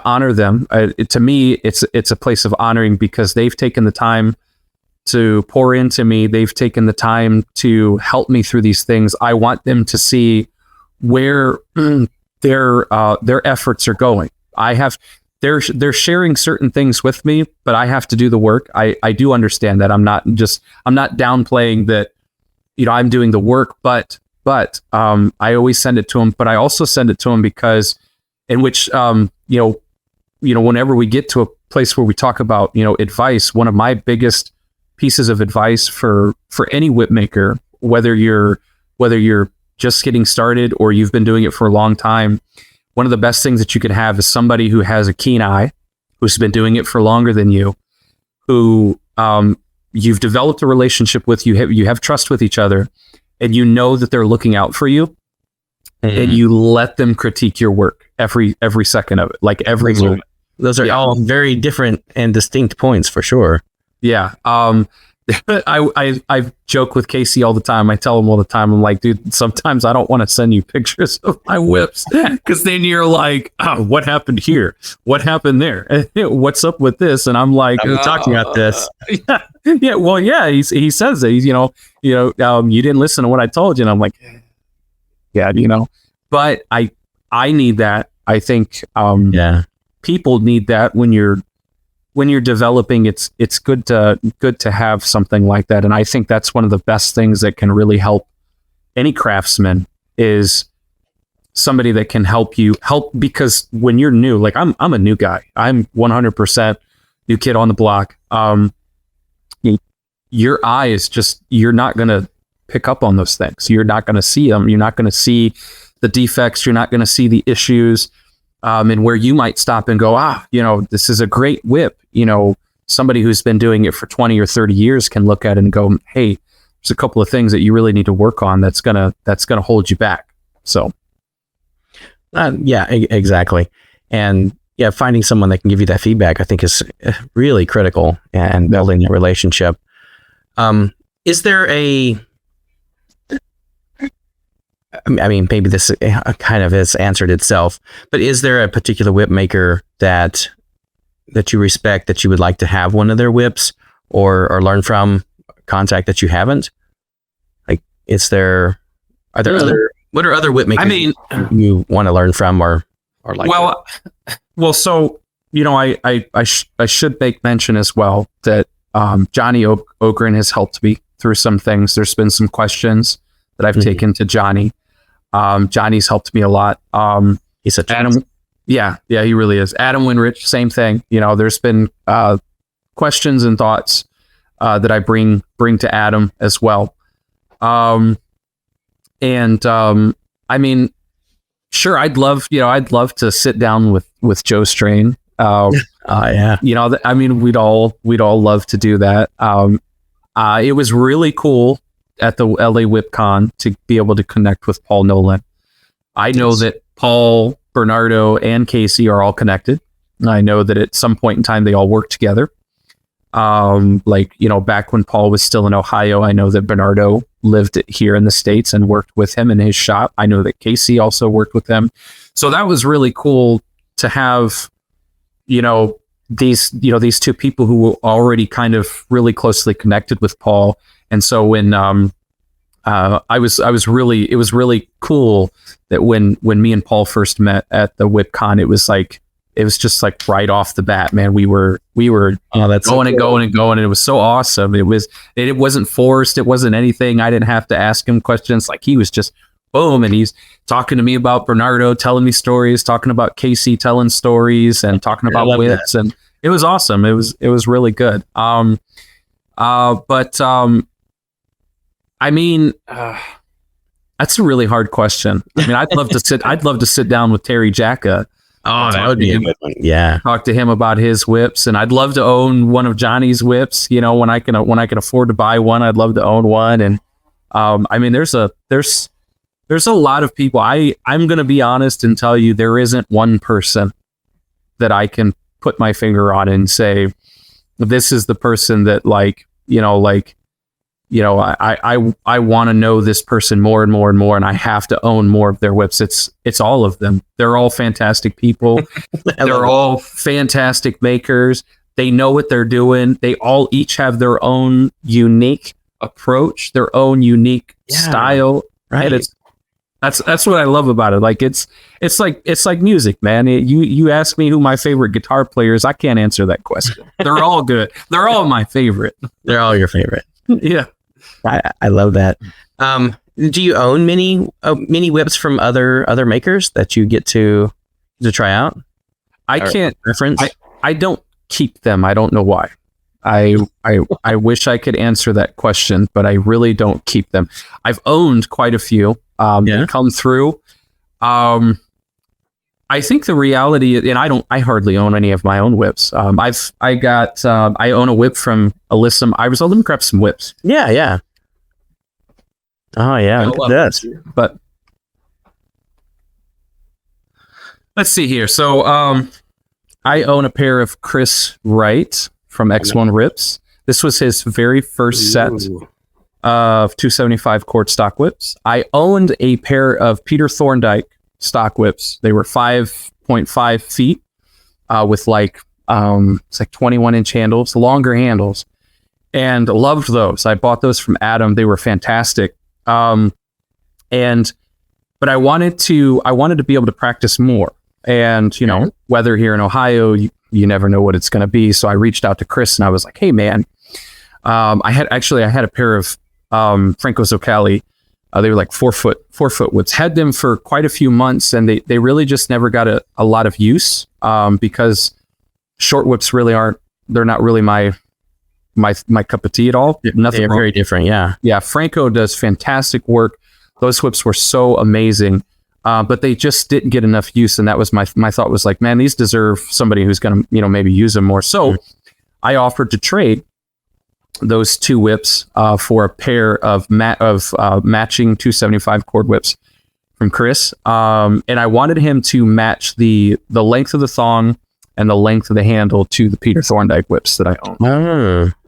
honor them. To me, it's a place of honoring because they've taken the time to pour into me. They've taken the time to help me through these things. I want them to see where their efforts are going. They're sharing certain things with me, but I have to do the work. I do understand that. I'm not downplaying that, I'm doing the work, but I always send it to them, but I also send it to them because in which, whenever we get to a place where we talk about, advice, one of my biggest pieces of advice for any whipmaker, whether you're just getting started or you've been doing it for a long time, one of the best things that you could have is somebody who has a keen eye, who's been doing it for longer than you, who you've developed a relationship with, you have trust with each other, and you know that they're looking out for you, and you let them critique your work every second of it, like every moment. Those are all very different and distinct points for sure. Yeah. I joke with Casey all the time. I tell him all the time, I'm like, dude, sometimes I don't want to send you pictures of my whips because then you're like, oh, what happened here? What happened there? What's up with this? And I'm like, we're talking about this. Yeah. Well, yeah. He says that you didn't listen to what I told you. And I'm like, yeah, but I need that. I think, people need that when you're developing. It's good to have something like that. And I think that's one of the best things that can really help any craftsman is somebody that can help because when you're new, like I'm a new guy, I'm 100% new kid on the block. Your eye is just, you're not going to pick up on those things. You're not going to see them. You're not going to see the defects. You're not going to see the issues. And where you might stop and go, this is a great whip. Somebody who's been doing it for 20 or 30 years can look at it and go, hey, there's a couple of things that you really need to work on that's gonna hold you back. So, exactly. And finding someone that can give you that feedback, I think, is really critical and building a relationship. Is there maybe this kind of has answered itself, but is there a particular whip maker that you respect, that you would like to have one of their whips or learn from, contact that you haven't? Like, what are other whip makers you want to learn from or like? Well, so, I should make mention as well that Johnny Ogren has helped me through some things. There's been some questions that I've taken to Johnny. Johnny's helped me a lot. He's such Adam. Yeah, he really is. Adam Winrich, same thing. There's been questions and thoughts that I bring to Adam as well. Sure, I'd love to sit down with Joe Strain. Yeah. We'd all love to do that. It was really cool at the LA WhipCon to be able to connect with Paul Nolan. I know that Paul, Bernardo, and Casey are all connected. I know that at some point in time they all worked together. Back when Paul was still in Ohio, I know that Bernardo lived here in the States and worked with him in his shop. I know that Casey also worked with them. So that was really cool to have, these two people who were already kind of really closely connected with Paul. And so when it was really cool that when me and Paul first met at the WhipCon, it was just like right off the bat, man. We were going and going and going, and it was so awesome. It wasn't forced. It wasn't anything. I didn't have to ask him questions. Like, he was just boom, and he's talking to me about Bernardo, telling me stories, talking about Casey, telling stories, and talking about whips, and it was awesome. It was really good. That's a really hard question. I'd love to sit down with Terry Jacka. Oh, that would be a good one. Yeah. Talk to him about his whips, and I'd love to own one of Johnny's whips. When I can afford to buy one, I'd love to own one. And there's There's a lot of people. I'm going to be honest and tell you there isn't one person that I can put my finger on and say, this is the person that I want to know this person more and more and more, and I have to own more of their whips. It's all of them. They're all fantastic people. They're all fantastic makers. They know what they're doing. They all each have their own unique approach, their own unique style. Right. And that's what I love about it. Like it's like music, man. You ask me who my favorite guitar player is, I can't answer that question. They're all good. They're all my favorite. They're all your favorite. Yeah. I love that. Do you own many whips from other makers that you get to try out? I can't reference. I don't keep them. I don't know why. I wish I could answer that question, but I really don't keep them. I've owned quite a few that come through. I think the reality, and I hardly own any of my own whips. I own a whip from Alyssum Iris. Let me grab some whips. Yeah. Oh yeah, look at this. But let's see here. So I own a pair of Chris Wright from X1 Rips. This was his very first set of 275 quart stock whips. I owned a pair of Peter Thorndike stock whips. They were 5.5 feet with it's like 21-inch handles, longer handles, and loved those. I bought those from Adam. They were fantastic. But I wanted to be able to practice more. And, weather here in Ohio, you never know what it's going to be. So I reached out to Chris and I was like, hey man, I had a pair of Franco Zoccali. They were like 4 foot whips. Had them for quite a few months, and they really just never got a lot of use because short whips they're not really my cup of tea at all. Nothing They're very different. Yeah. Franco does fantastic work. Those whips were so amazing, but they just didn't get enough use. And that was my thought was like, man, these deserve somebody who's going to, maybe use them more. So I offered to trade those 2 whips for a pair of matching 275 cord whips from Chris. And I wanted him to match the length of the thong and the length of the handle to the Peter Thorndike whips that I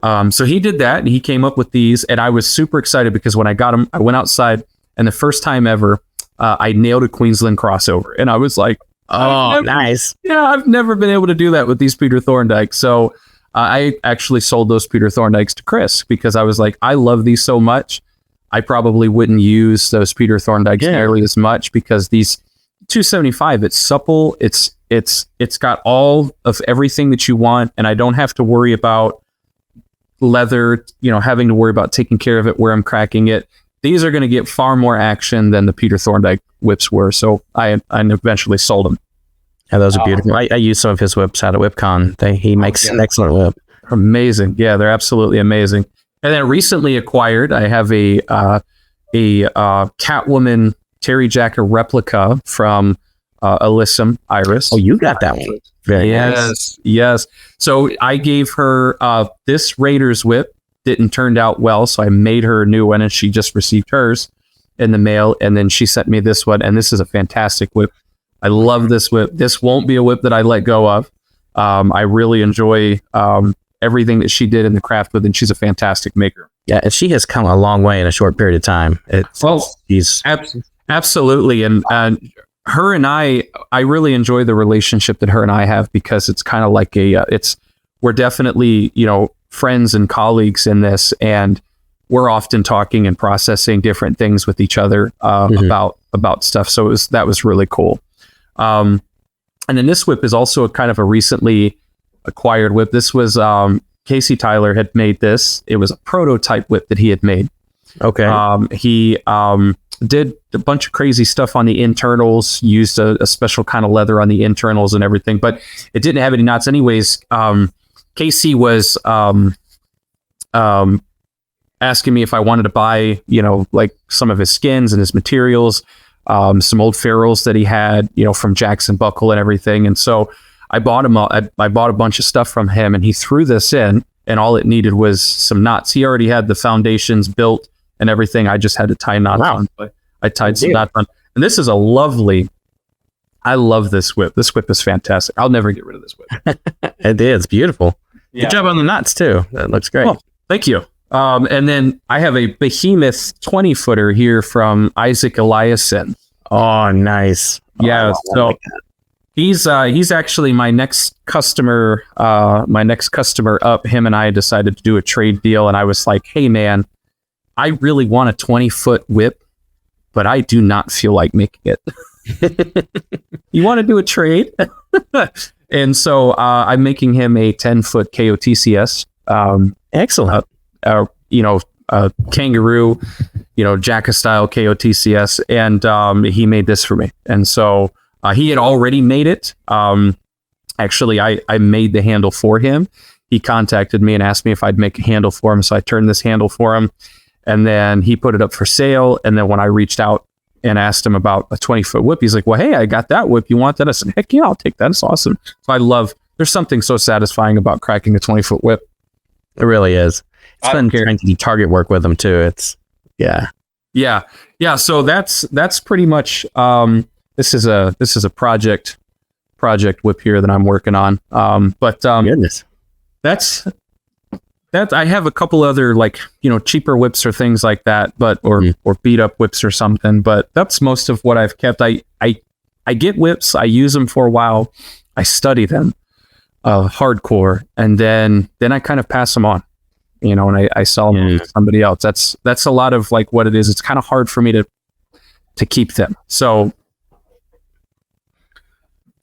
own. So he did that, and he came up with these, and I was super excited because when I got them, I went outside, and the first time ever, I nailed a Queensland crossover, and I was like, oh, nice. Yeah, I've never been able to do that with these Peter Thorndike. So I actually sold those Peter Thorndikes to Chris because I was like, I love these so much. I probably wouldn't use those Peter Thorndikes nearly as much because these 275, it's supple, it's got all of everything that you want, and I don't have to worry about leather, having to worry about taking care of it where I'm cracking it. These are going to get far more action than the Peter Thorndike whips were, so I eventually sold them. Yeah, those are beautiful. I use some of his whips out at WhipCon. He makes an excellent whip. Amazing. Yeah, they're absolutely amazing. And then recently acquired, I have a Catwoman Terry Jacker replica from Alyssum Iris. Oh, you got that one. Very nice. Yes. So I gave her this Raiders whip. Didn't turn out well, so I made her a new one, and she just received hers in the mail, and then she sent me this one, and this is a fantastic whip. I love this whip. This won't be a whip that I let go of. I really enjoy everything that she did in the craft with, and she's a fantastic maker. Yeah, and she has come a long way in a short period of time. Absolutely, and her and I really enjoy the relationship that her and I have because it's kind of like we're definitely friends and colleagues in this, and we're often talking and processing different things with each other about stuff. So that was really cool. And then this whip is also a kind of a recently acquired whip. This was Casey Tyler had made this. It was a prototype whip that he had made. Okay. He did a bunch of crazy stuff on the internals, used a special kind of leather on the internals and everything, but it didn't have any knots. Anyways, Casey was asking me if I wanted to buy, like some of his skins and his materials, some old ferrules that he had, from Jackson Buckle and everything. And so I bought a bunch of stuff from him, and he threw this in, and all it needed was some knots. He already had the foundations built and everything. I just had to tie knots on. But I tied some knots on. And this is a lovely, I love this whip. This whip is fantastic. I'll never get rid of this whip. It is beautiful. Yeah. Good job on the knots too. That looks great. Oh, thank you. And then I have a behemoth 20-footer here from Isaac Eliasson. Oh, nice. Yeah. So he's actually my next customer up. Him and I decided to do a trade deal, and I was like, hey man, I really want a 20-foot whip, but I do not feel like making it. You want to do a trade? And so I'm making him a 10-foot KOTCS. Excellent. Kangaroo, Jacka style KOTCS, and he made this for me. And so he had already made it. Actually, I made the handle for him. He contacted me and asked me if I'd make a handle for him. So I turned this handle for him, and then he put it up for sale. And then when I reached out and asked him about a 20-foot whip, he's like, well, hey, I got that whip. You want that? I said, heck yeah, I'll take that. It's awesome. So there's something so satisfying about cracking a 20-foot whip. It really is. It's fun trying to do target work with them too. Yeah. So that's pretty much, this is a project whip here that I'm working on. Goodness. That's I have a couple other cheaper whips or things like that, or beat up whips or something, but that's most of what I've kept. I get whips, I use them for a while, I study them hardcore, and then I kind of pass them on, and I sell them to somebody else. That's a lot of what it is. It's kind of hard for me to keep them. So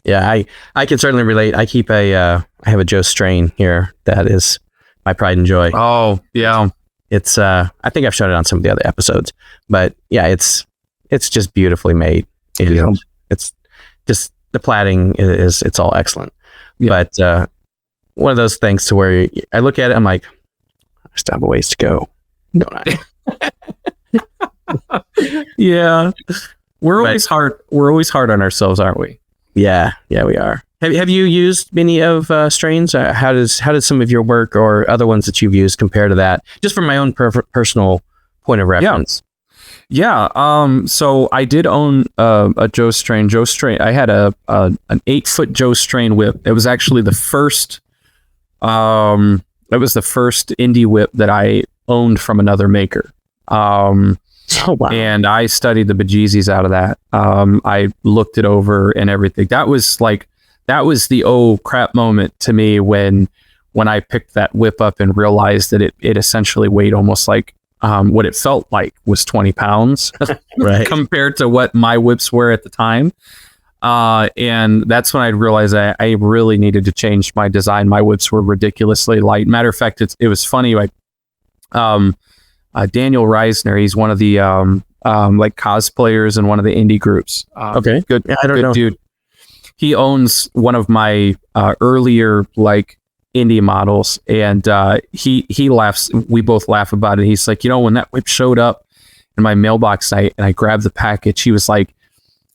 yeah, I can certainly relate. I keep I have a Joe Strain here that is my pride and joy. Oh yeah. It's I think I've shown it on some of the other episodes, but yeah, it's just beautifully made. It's just the plaiting it's all excellent. Yeah. But one of those things to where I look at it, I'm like, I still have a ways to go, don't I? Yeah. We're always hard on ourselves, aren't we? Yeah, we are. Have you used many of strains? How does some of your work or other ones that you've used compare to that? Just from my own personal point of reference. Yeah. So I did own a Joe Strain. I had an 8-foot Joe Strain whip. It was actually the first. It was the first indie whip that I owned from another maker. Oh, wow. And I studied the bejesus out of that. I looked it over and everything. That was the oh crap moment to me when I picked that whip up and realized that it essentially weighed almost like what it felt like was 20 pounds right, compared to what my whips were at the time. And that's when I realized I really needed to change my design. My whips were ridiculously light. Matter of fact, it was funny. Daniel Reisner, he's one of the cosplayers in one of the indie groups. Okay, good. Yeah, I don't know, dude. He owns one of my earlier indie models, and he laughs. We both laugh about it. He's like, when that whip showed up in my mailbox and I grabbed the package, he was like,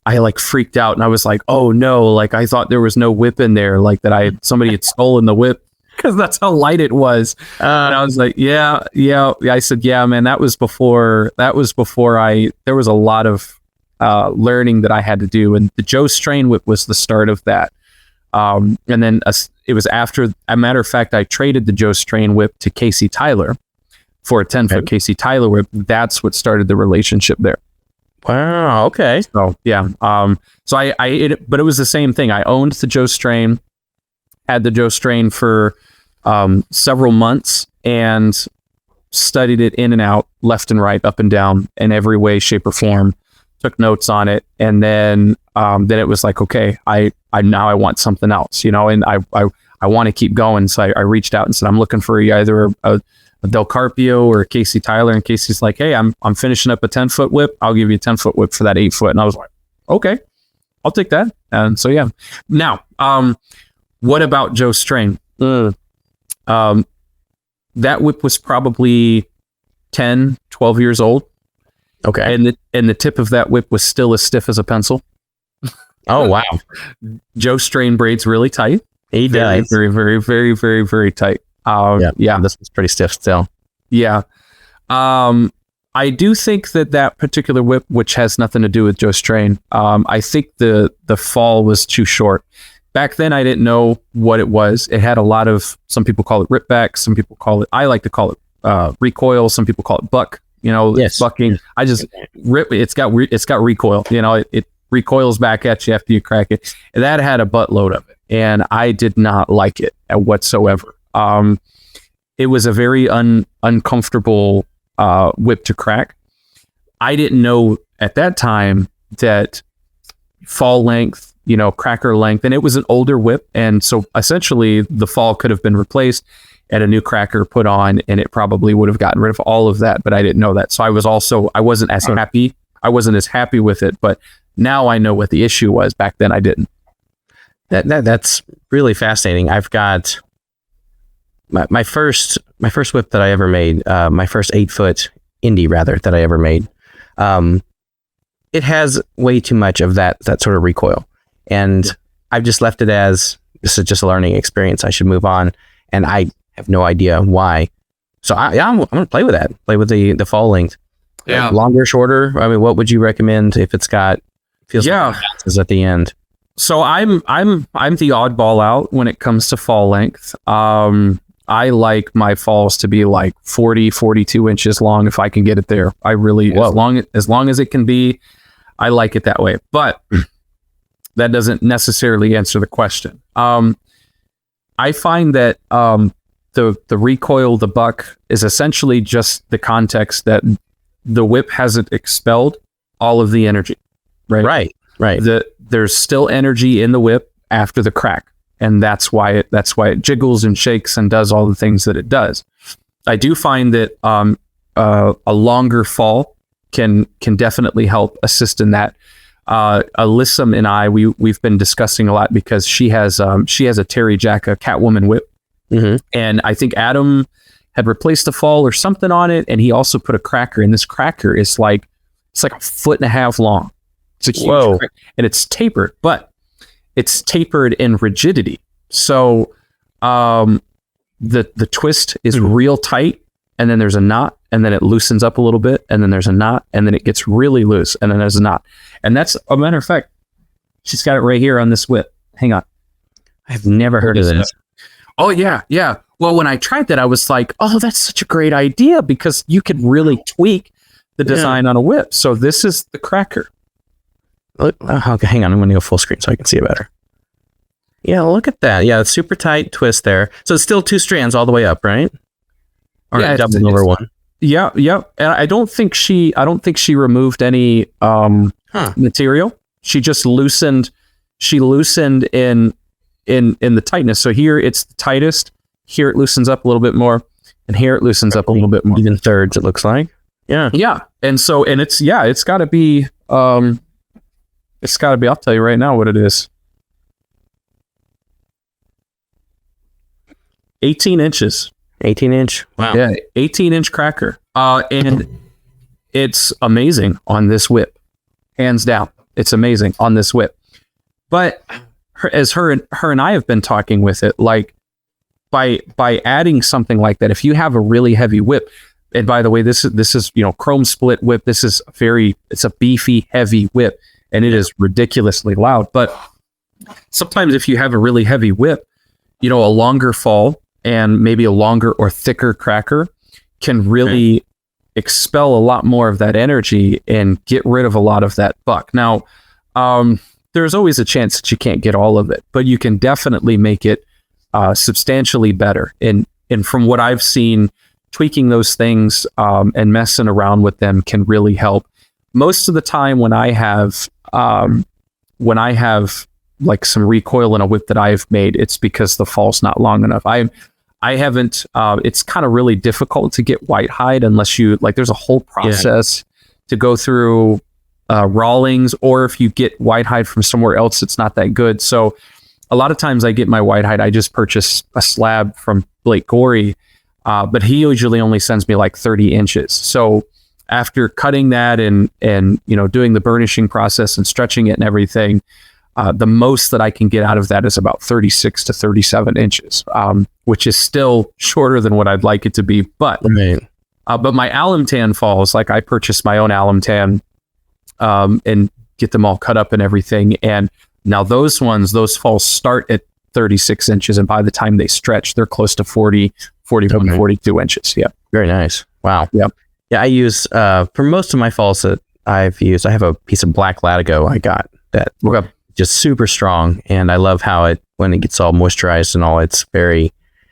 I freaked out, and I was like, oh no, I thought there was no whip in there, somebody had stolen the whip. Because that's how light it was. And I was like, yeah. I said, yeah, man, there was a lot of learning that I had to do. And the Joe Strain whip was the start of that. And then it was after, as a matter of fact, I traded the Joe Strain whip to Casey Tyler for a 10-foot Casey Tyler whip. That's what started the relationship there. Wow. Okay. So yeah. But it was the same thing. I owned the Joe Strain, had the Joe Strain for several months and studied it in and out, left and right, up and down, in every way, shape, or form. Took notes on it, and then it was like, okay, I want something else, and I want to keep going. So I reached out and said, I'm looking for either a Del Carpio or a Casey Tyler, and Casey's like, hey, I'm finishing up a 10-foot whip. I'll give you a 10-foot whip for that 8-foot. And I was like, okay, I'll take that. And so yeah. Now, what about Joe Strain? That whip was probably 10, 12 years old. Okay. And the tip of that whip was still as stiff as a pencil. Oh, wow. Joe Strain braids really tight. He does. Very, very, very, very, very tight. Yeah, this was pretty stiff still. Yeah. I do think that particular whip, which has nothing to do with Joe Strain, I think the fall was too short. Back then, I didn't know what it was. It had a lot of, some people call it rip back, some people call it, I like to call it recoil, some people call it buck, Yes. bucking. I just rip, it's got recoil, it recoils back at you after you crack it. And that had a buttload of it. And I did not like it whatsoever. It was a very uncomfortable whip to crack. I didn't know at that time that fall length, cracker length, and it was an older whip. And so essentially the fall could have been replaced and a new cracker put on, and it probably would have gotten rid of all of that, but I didn't know that. So I wasn't as happy. I wasn't as happy with it, but now I know what the issue was. Back then I didn't. That's really fascinating. I've got my first whip that I ever made, my first 8-foot Indy rather that I ever made. It has way too much of that sort of recoil, and I've just left it as this is just a learning experience. I should move on, and I have no idea why. So I'm gonna play with that. Play with the fall length. Yeah, longer, shorter. I mean, what would you recommend if it's got feels like it bounces at the end? So I'm the oddball out when it comes to fall length. I like my falls to be like 40, 42 inches long if I can get it there. I really, as long as it can be, I like it that way. But that doesn't necessarily answer the question. I find that the recoil, the buck, is essentially just the context that the whip hasn't expelled all of the energy. Right. There's still energy in the whip after the crack. And that's why it jiggles and shakes and does all the things that it does. I do find that a longer fall can definitely help assist in that. Alyssa and I, we've been discussing a lot because she has a Terry Jack, a Catwoman whip, and I think Adam had replaced the fall or something on it, and he also put a cracker. And this cracker is like a 1.5 feet long. It's a huge cracker, and it's tapered, but it's tapered in rigidity. So the twist is real tight, and then there's a knot, and then it loosens up a little bit, and then there's a knot, and then it gets really loose, and then there's a knot. And that's, a matter of fact, she's got it right here on this whip. Hang on. I've never heard of this. Oh, yeah. Well, when I tried that, I was like, oh, that's such a great idea, because you could really tweak the design on a whip. So this is the cracker. Okay, hang on. I'm going to go full screen so I can see it better. Yeah, look at that. Yeah, it's super tight twist there. So it's still 2 strands all the way up, right? Or double over one. Yeah. And I don't think she removed any material. She just loosened. She loosened in the tightness. So here it's the tightest. Here it loosens up a little bit more, and here it loosens up a little bit more. Even thirds, it looks like. Yeah. And so, and it's got to be. It's got to be. I'll tell you right now what it is. 18 inches. 18-inch. Wow. Yeah, 18-inch cracker. And it's amazing on this whip. Hands down. It's amazing on this whip. But as her and I have been talking with it, like by adding something like that, if you have a really heavy whip, and by the way, this is chrome split whip. It's a beefy, heavy whip, and it is ridiculously loud. But sometimes if you have a really heavy whip, a longer fall and maybe a longer or thicker cracker can really expel a lot more of that energy and get rid of a lot of that buck. Now, there's always a chance that you can't get all of it, but you can definitely make it substantially better. And from what I've seen, tweaking those things and messing around with them can really help. Most of the time when I have like some recoil in a whip that I've made, it's because the fall's not long enough. I haven't, it's kind of really difficult to get white hide unless you, like, there's a whole process to go through Rawlings, or if you get white hide from somewhere else, it's not that good. So a lot of times I get my white hide, I just purchase a slab from Blake Gorey, but he usually only sends me like 30 inches. So after cutting that and doing the burnishing process and stretching it and everything, the most that I can get out of that is about 36 to 37 inches, which is still shorter than what I'd like it to be. But But my alum tan falls, like I purchased my own alum tan and get them all cut up and everything. And now those falls start at 36 inches. And by the time they stretch, they're close to 40, 41, 42 inches. Yeah. Very nice. Wow. Yep. Yeah. I use, for most of my falls that I've used, I have a piece of black latigo I got that just super strong. And I love how when it gets all moisturized and all, it's very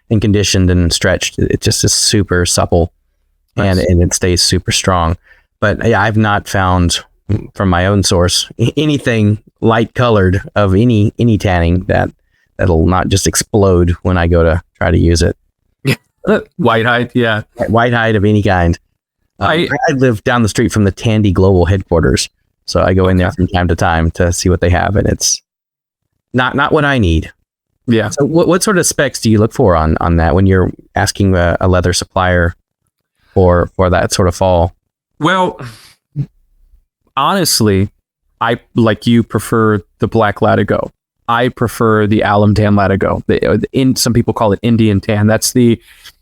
and conditioned and stretched. It just is super supple. Nice. And it stays super strong. But yeah, I've not found from my own source anything light colored of any tanning that'll not just explode when I go to try to use it. White hide, yeah. White hide of any kind. I live down the street from the Tandy Global headquarters, so I go in there from time to time to see what they have, and it's not what I need. Yeah. So what sort of specs do you look for on that when you're asking a leather supplier for that sort of fall? Well, honestly, I, like you, prefer the black latigo. I prefer the alum tan latigo. Some people call it Indian tan.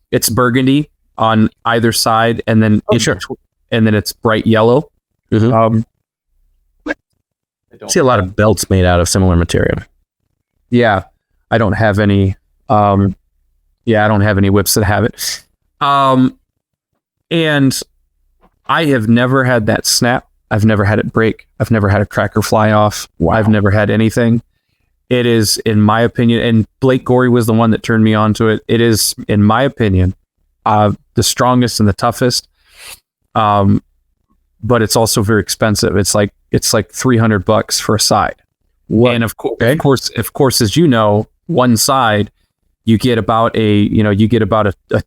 It's burgundy on either side, and then and then it's bright yellow. Mm-hmm. I see a lot of belts made out of similar material. Yeah, I don't have any. I don't have any whips that have it. And I have never had that snap. I've never had it break. I've never had a cracker fly off. Wow. I've never had anything. It is, in my opinion, and Blake Gorey was the one that turned me on to it. It is, in my opinion, the strongest and the toughest. But it's also very expensive. It's like $300 for a side. What? And of course, as you know, one side you get about a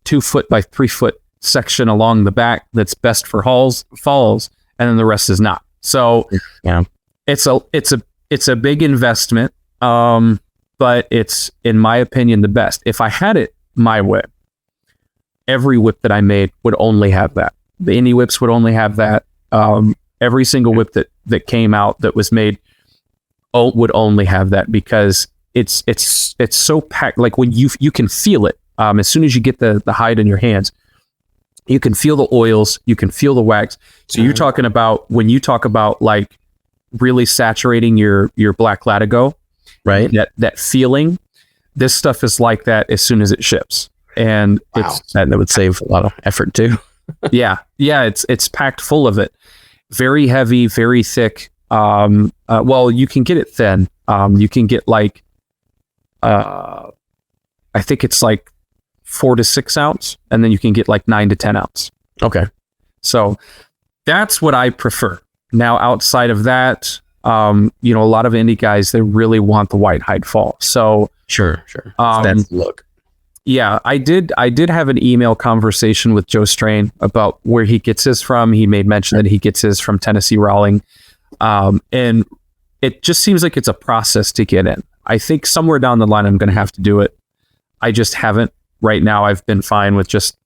2 foot by 3 foot section along the back that's best for falls, and then the rest is not. So yeah, it's a big investment. But it's, in my opinion, the best. If I had it my way, every whip that I made would only have that. The indie whips would only have that. Every single whip that came out that was made would only have that, because it's so packed. Like when you can feel it. As soon as you get the hide in your hands, you can feel the oils, you can feel the wax. So you're talking about, when you talk about like really saturating your black latigo, right? That feeling, this stuff is like that as soon as it ships. And that would save a lot of effort too. yeah, it's packed full of it. Very heavy, very thick. Well, you can get it thin. You can get like, I think it's like 4 to 6 ounce, and then you can get like 9 to 10 ounce. Okay. So that's what I prefer. Now, outside of that, a lot of indie guys, they really want the white hide fall. So sure. That's the look. Yeah, I did have an email conversation with Joe Strain about where he gets his from. He made mention that he gets his from Tennessee Rowling. And it just seems like it's a process to get in. I think somewhere down the line, I'm going to have to do it. I just haven't. Right now, I've been fine with just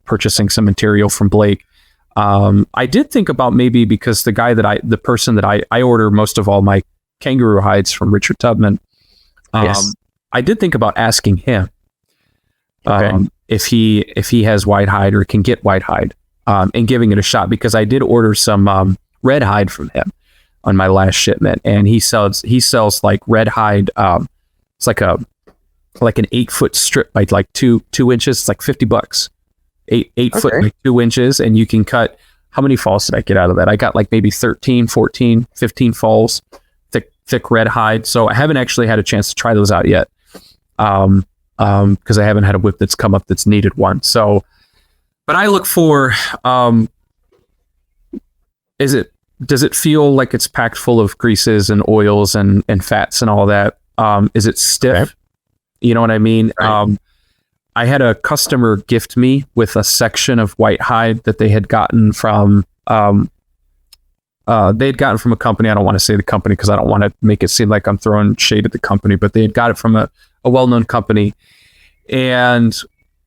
purchasing some material from Blake. I did think about maybe, because the person that I order most of all my kangaroo hides from, Richard Tubman. Yes. I did think about asking him if he has white hide or can get white hide, and giving it a shot, because I did order some red hide from him on my last shipment, and he sells like red hide. It's like an 8 foot strip by like 2 inches. It's like $50. 8 foot by 2 inches, and you can cut. How many falls did I get out of that? I got like maybe 13, 14, 15 falls, thick red hide. So I haven't actually had a chance to try those out yet, because I haven't had a whip that's come up that's needed one. So, but I look for, does it feel like it's packed full of greases and oils and fats and all that? Is it stiff? Okay. You know what I mean? Right. I had a customer gift me with a section of white hide that they had gotten from a company. I don't want to say the company because I don't want to make it seem like I'm throwing shade at the company, but they had got it from a well-known company. And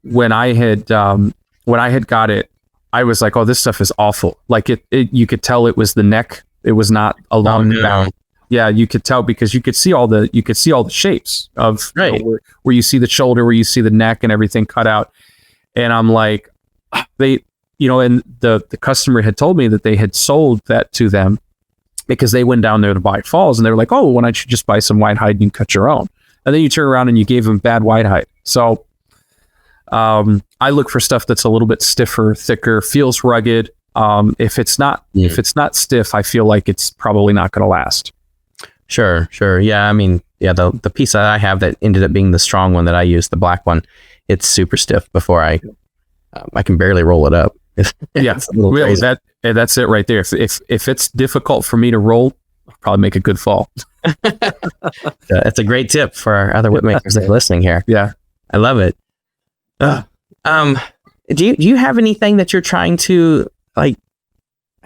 when I had got it, I was like, oh, this stuff is awful. Like you could tell it was the neck. It was not along the back. Yeah, you could tell, because you could see all the shapes of, right, where you see the shoulder, where you see the neck and everything cut out. And I'm like, they and the customer had told me that they had sold that to them because they went down there to buy falls, and they were like, oh, why don't you just buy some white hide and you cut your own? And then you turn around and you gave them bad white hide. So I look for stuff that's a little bit stiffer, thicker, feels rugged. If it's not stiff, I feel like it's probably not going to last. Sure. Yeah, I mean, yeah, the piece that I have that ended up being the strong one that I used, the black one, it's super stiff before I can barely roll it up. Yeah, really, that's it right there. If it's difficult for me to roll, I'll probably make a good fall. That's a great tip for our other whip makers that are listening here. Yeah, I love it. Do you have anything that you're trying to like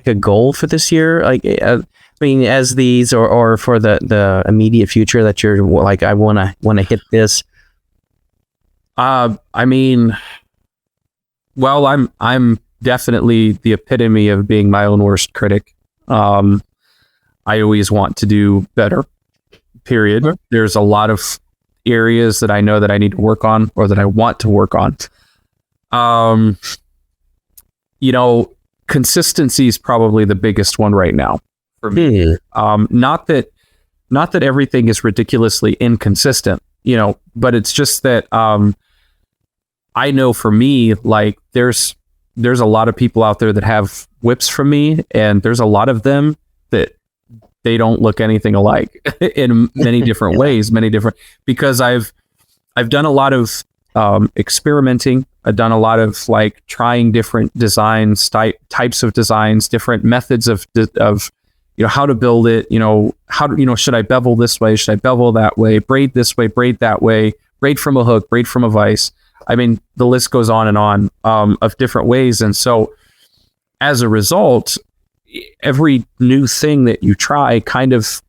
a goal for this year? Like, I mean, as these or for the immediate future that you're like, I want to hit this. I mean, well, I'm definitely the epitome of being my own worst critic. I always want to do better, period. Sure. There's a lot of areas that I know that I need to work on or that I want to work on. Consistency is probably the biggest one right now for me. Not that everything is ridiculously inconsistent, but it's just that, I know for me, like there's a lot of people out there that have whips from me, and there's a lot of them that they don't look anything alike in many different ways, because I've done a lot of experimenting. I've done a lot of like trying different designs, types of designs, different methods of how to build it, should I bevel this way? Should I bevel that way? Braid this way, braid that way, braid from a hook, braid from a vise. I mean, the list goes on and on of different ways. And so as a result, every new thing that you try kind of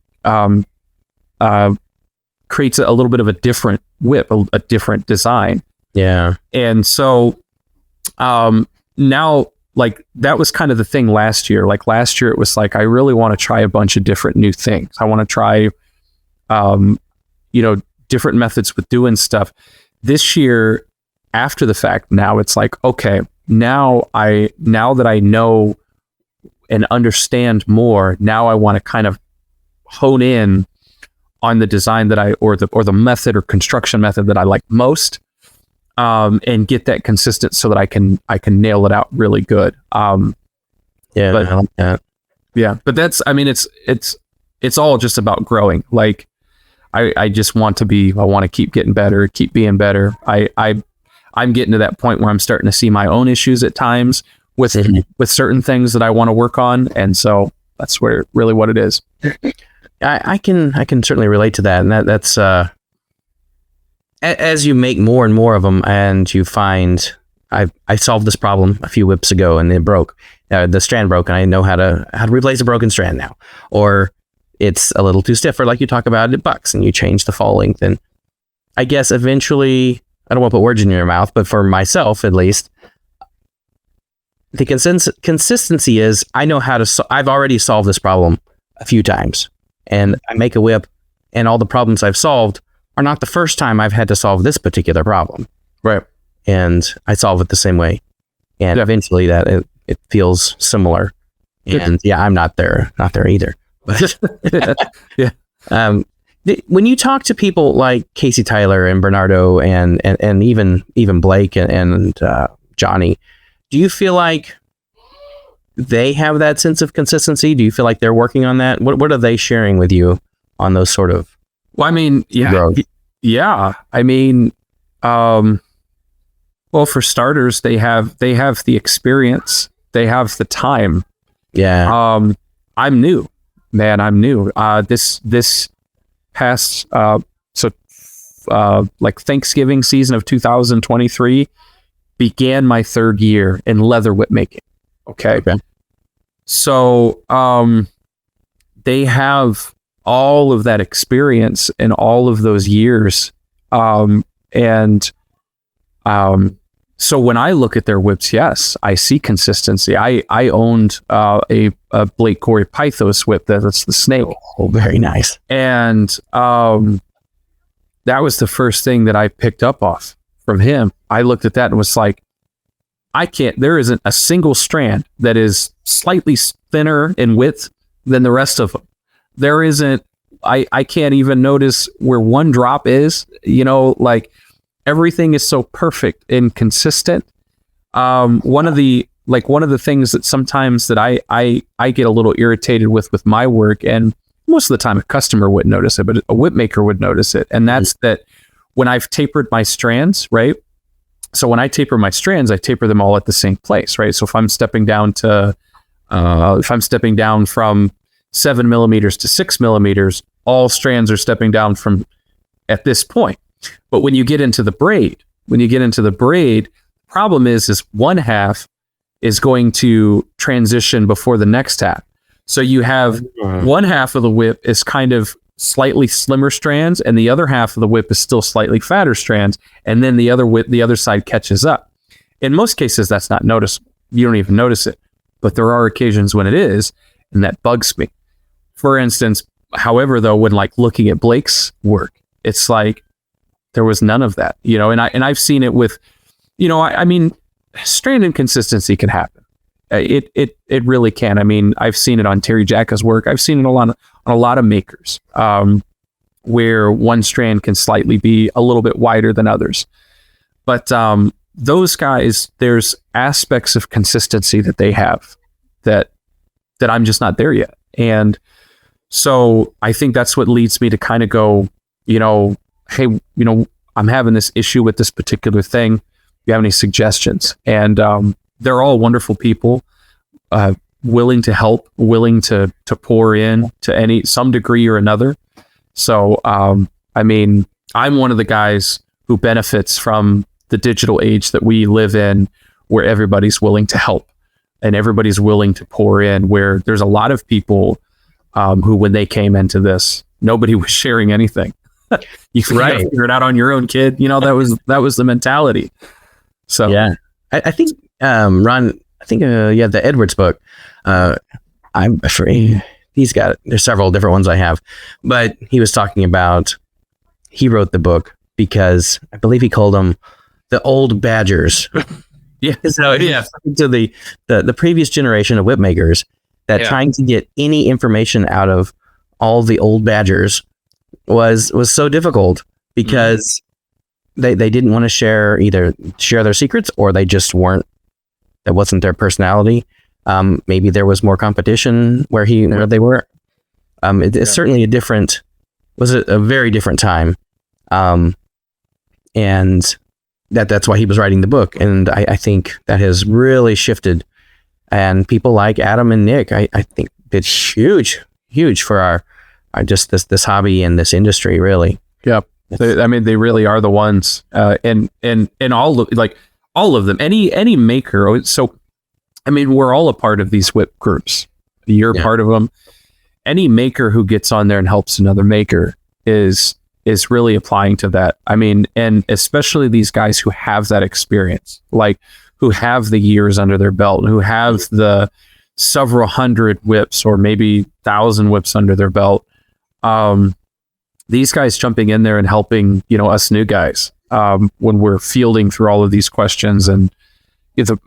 creates a little bit of a different whip, a different design. Yeah. And so now, like, that was kind of the thing last year. Like last year, it was like, I really want to try a bunch of different new things. I want to try, different methods with doing stuff. This year, after the fact, now it's like, okay, now that I know and understand more, now I want to kind of hone in on the design that or the method or construction method that I like most, and get that consistent so that I can nail it out really good. Yeah, but, I like that. Yeah, but that's, I mean, it's all just about growing. Like I just want to keep getting better, keep being better. I'm getting to that point where I'm starting to see my own issues at times with certain things that I want to work on. And so that's what it is. I can certainly relate to that. And that's, as you make more and more of them and you find, I solved this problem a few whips ago and it broke, the strand broke, and I know how to replace a broken strand now, or it's a little too stiff, or like you talk about, it bucks and you change the fall length. And I guess eventually, I don't want to put words in your mouth, but for myself, at least, the consistency is, I know how to, I've already solved this problem a few times, and I make a whip, and all the problems I've solved are not the first time I've had to solve this particular problem. Right. And I solve it the same way. And eventually that it feels similar. And yeah, I'm not there either. But yeah. When you talk to people like Casey Tyler and Bernardo and even Blake and Johnny, do you feel like they have that sense of consistency? Do you feel like they're working on that? What are they sharing with you on those sort of? Well, I mean, yeah. I mean, well, for starters, they have the experience, they have the time. Yeah. I'm new, man. I'm new. This past like Thanksgiving season of 2023 began my third year in leather whip making. Okay. So they have all of that experience and all of those years, so when I look at their whips, yes, I see consistency. I owned a Blake Corey Pythos whip. That's the snake. Oh, very nice. And that was the first thing that I picked up off from him. I looked at that and was like, there isn't a single strand that is slightly thinner in width than the rest of them. There isn't, I can't even notice where one drop is, like everything is so perfect and consistent. One of the things that sometimes that I get a little irritated with my work, and most of the time a customer wouldn't notice it, but a whipmaker would notice it. And that's that when I've tapered my strands, right? So when I taper my strands, I taper them all at the same place, right? So if I'm stepping down from 7 millimeters to 6 millimeters, all strands are stepping down from at this point. But when you get into the braid, problem is one half is going to transition before the next half. So you have one half of the whip is kind of slightly slimmer strands, and the other half of the whip is still slightly fatter strands, and then the other side catches up. In most cases, that's not noticeable. You don't even notice it. But there are occasions when it is, and that bugs me. For instance, however, though, when like looking at Blake's work, it's like there was none of that, and I've seen it with, I mean, strand inconsistency can happen. It really can. I mean, I've seen it on Terry Jacka's work. I've seen it on a lot of makers, where one strand can slightly be a little bit wider than others. But those guys, there's aspects of consistency that they have that I'm just not there yet. And so I think that's what leads me to kind of go, hey, I'm having this issue with this particular thing. Do you have any suggestions? And they're all wonderful people, willing to help, willing to pour in to some degree or another. So, I mean, I'm one of the guys who benefits from the digital age that we live in, where everybody's willing to help and everybody's willing to pour in, where there's a lot of people who, when they came into this, nobody was sharing anything. You gotta figure it out on your own, kid. That was the mentality. So yeah, I think Ron, the Edwards book. I'm afraid there's several different ones I have, but he was talking about, he wrote the book because I believe he called them the old badgers. Yeah. So to the previous generation of whip makers that trying to get any information out of all the old badgers was so difficult because they didn't want to share their secrets, or they just that wasn't their personality. Maybe there was more competition where they were. It's certainly a very different time. And that's why he was writing the book. And I think that has really shifted, and people like Adam and Nick, I think it's huge for our just this hobby and this industry, really. Yeah. They really are the ones, and all of them, any maker. So, I mean, we're all a part of these whip groups. You're part of them. Any maker who gets on there and helps another maker is really applying to that. I mean, and especially these guys who have that experience, like who have the years under their belt, who have the several hundred whips or maybe 1,000 whips under their belt. These guys jumping in there and helping, us new guys, when we're fielding through all of these questions. And it's the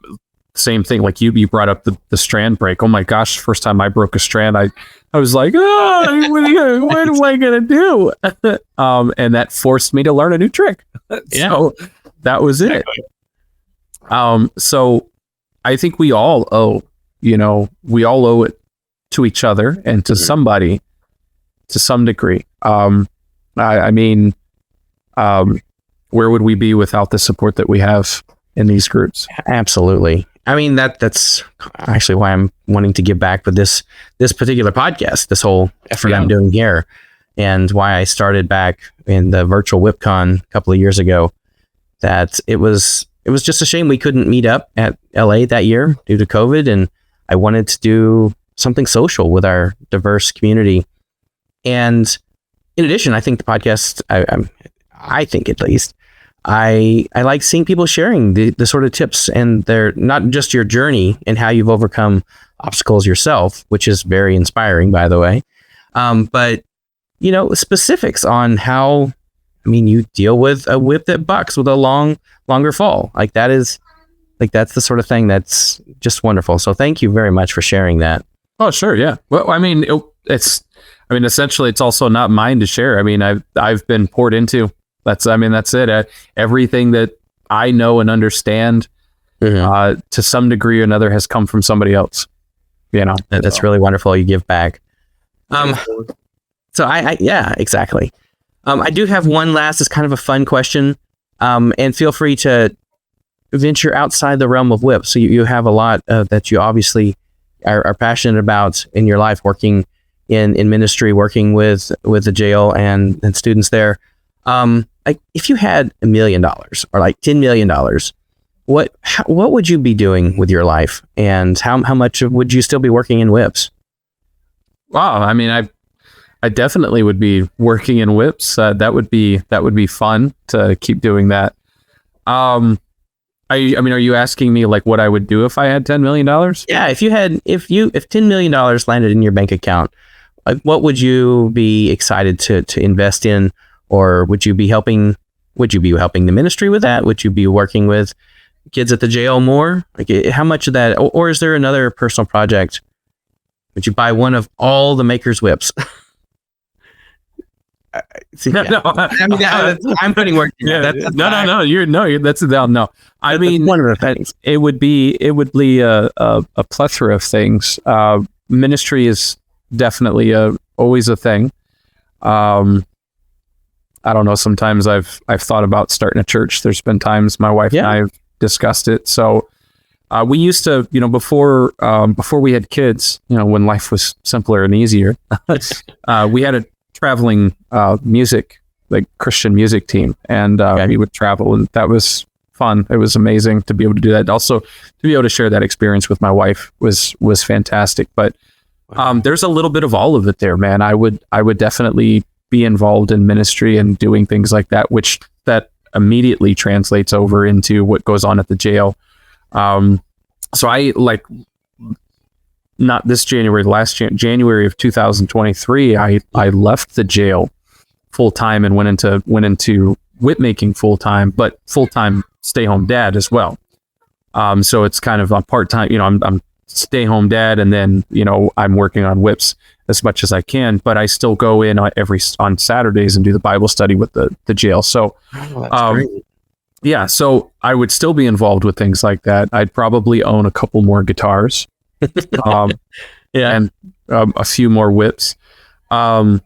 same thing, like you brought up the strand break. Oh my gosh, first time I broke a strand, I was like, oh, what am I gonna do? And that forced me to learn a new trick. So that was it. So I think we all owe it to each other and to somebody to some degree. I mean, where would we be without the support that we have in these groups? Absolutely. I mean, that's actually why I'm wanting to give back with this particular podcast, this whole effort I'm doing here, and why I started back in the virtual WhipCon a couple of years ago. That it was just a shame we couldn't meet up at LA that year due to COVID, and I wanted to do something social with our diverse community. And in addition, I think the podcast, I think at least, I like seeing people sharing the sort of tips, and they're not just your journey and how you've overcome obstacles yourself, which is very inspiring, by the way. But, specifics on how, you deal with a whip that bucks with a longer fall. Like that is Like that's the sort of thing that's just wonderful. So thank you very much for sharing that. Oh, sure. Yeah. Well, I mean, essentially it's also not mine to share. I mean, I've been poured into. That's it. Everything that I know and understand, to some degree or another, has come from somebody else. That's really wonderful. You give back. So yeah, exactly. I do have one last, it's kind of a fun question. And feel free to venture outside the realm of whip. So you have a lot that you obviously are passionate about in your life, working in ministry, working with the jail and students there. Like if you had $1 million or like $10 million, what would you be doing with your life, and how much would you still be working in whips? Wow, I mean, I definitely would be working in whips. That would be fun to keep doing that. I mean, are you asking me like what I would do if I had $10 million? Yeah, if $10 million landed in your bank account, like what would you be excited to invest in, or would you be helping the ministry with that? Would you be working with kids at the jail more? Like how much of that, or is there another personal project? Would you buy one of all the Maker's whips? No. I mean, I'm putting work. Yeah, that's no. I mean, one of the things. It would be a plethora of things. Ministry is definitely always a thing. I don't know. Sometimes I've thought about starting a church. There's been times my wife and I have discussed it. So we used to, before we had kids, when life was simpler and easier, we had a traveling music, like Christian music team, and we would travel, and that was fun. It was amazing to be able to do that. Also, to be able to share that experience with my wife was fantastic. But there's a little bit of all of it there, man. I would definitely be involved in ministry and doing things like that, which that immediately translates over into what goes on at the jail. So I not this January, last January of 2023, I left the jail full time and went into whip making full time, but full time stay home dad as well. So it's kind of a part time. I'm stay home dad, and then I'm working on whips as much as I can, but I still go in on Saturdays and do the Bible study with the jail. So, that's great. Yeah, so I would still be involved with things like that. I'd probably own a couple more guitars, and a few more whips. But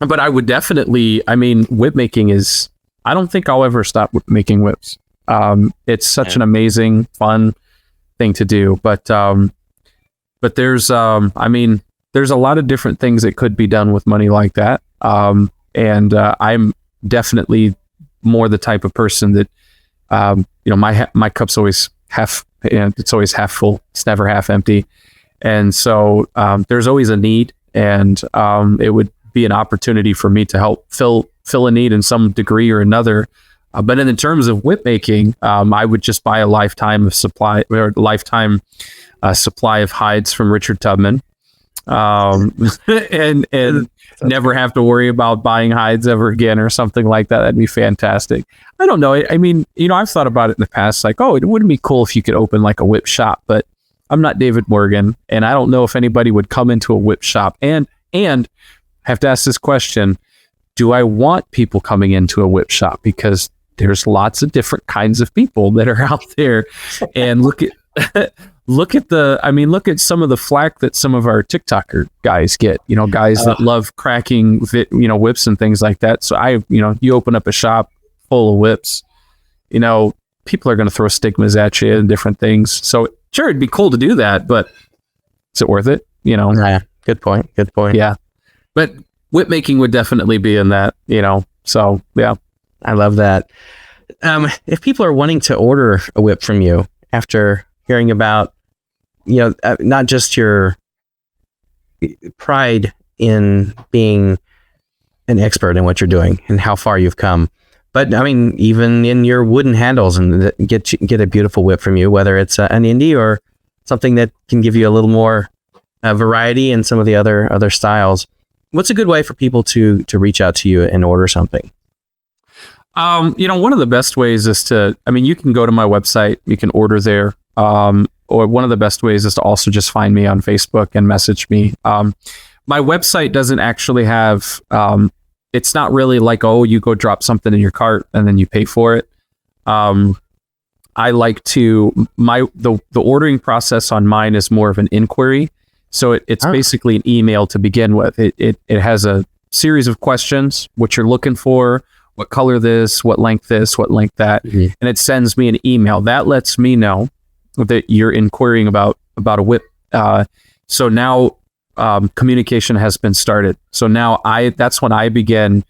I would definitely, whip making is, I don't think I'll ever stop making whips. It's such an amazing, fun thing to do. But there's, there's a lot of different things that could be done with money like that. And I'm definitely more the type of person that, my cup's always it's always half full. It's never half empty. And so there's always a need, and it would be an opportunity for me to help fill a need in some degree or another. But in terms of whip making, I would just buy a lifetime supply of hides from Richard Tubman, and never have to worry about buying hides ever again or something like that. That'd be fantastic. I don't know. I mean, I've thought about it in the past, like, oh, it wouldn't be cool if you could open like a whip shop, but I'm not David Morgan, and I don't know if anybody would come into a whip shop and have to ask this question: do I want people coming into a whip shop? Because there's lots of different kinds of people that are out there, and look at some of the flack that some of our TikToker guys get, guys that love cracking, whips and things like that. So you open up a shop full of whips, people are going to throw stigmas at you and different things. So sure, it'd be cool to do that, but is it worth it? Yeah, good point. Yeah. But whip making would definitely be in that, so yeah. I love that. If people are wanting to order a whip from you after hearing about, not just your pride in being an expert in what you're doing and how far you've come, but even in your wooden handles, and get a beautiful whip from you, whether it's an indie or something that can give you a little more variety in some of the other styles. What's a good way for people to reach out to you and order something? One of the best ways is you can go to my website, you can order there. Or one of the best ways is to also just find me on Facebook and message me. My website doesn't actually have, it's not really like, oh, you go drop something in your cart and then you pay for it. I like to, the ordering process on mine is more of an inquiry. So it's basically an email to begin with. It has a series of questions, what you're looking for, what color this, what length that, and it sends me an email. That lets me know that you're inquiring about a whip. So now communication has been started. So now that's when I begin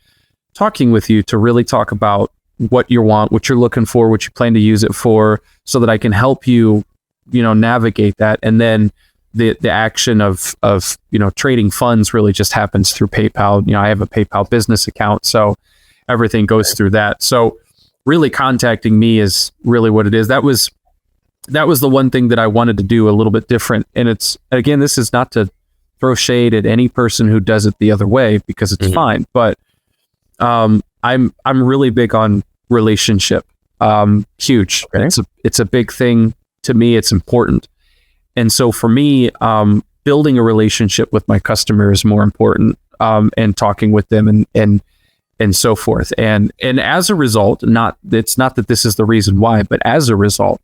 talking with you to really talk about what you want, what you're looking for, what you plan to use it for, so that I can help you, navigate that. And then the action of trading funds really just happens through PayPal. I have a PayPal business account, so everything goes through that. So really contacting me is really what it is. That was the one thing that I wanted to do a little bit different. And this is not to throw shade at any person who does it the other way, because it's fine. But I'm really big on relationship. Huge. Okay. It's a big thing to me. It's important. And so for me, building a relationship with my customer is more important, and talking with them and so forth. And as a result, it's not that this is the reason why, but as a result,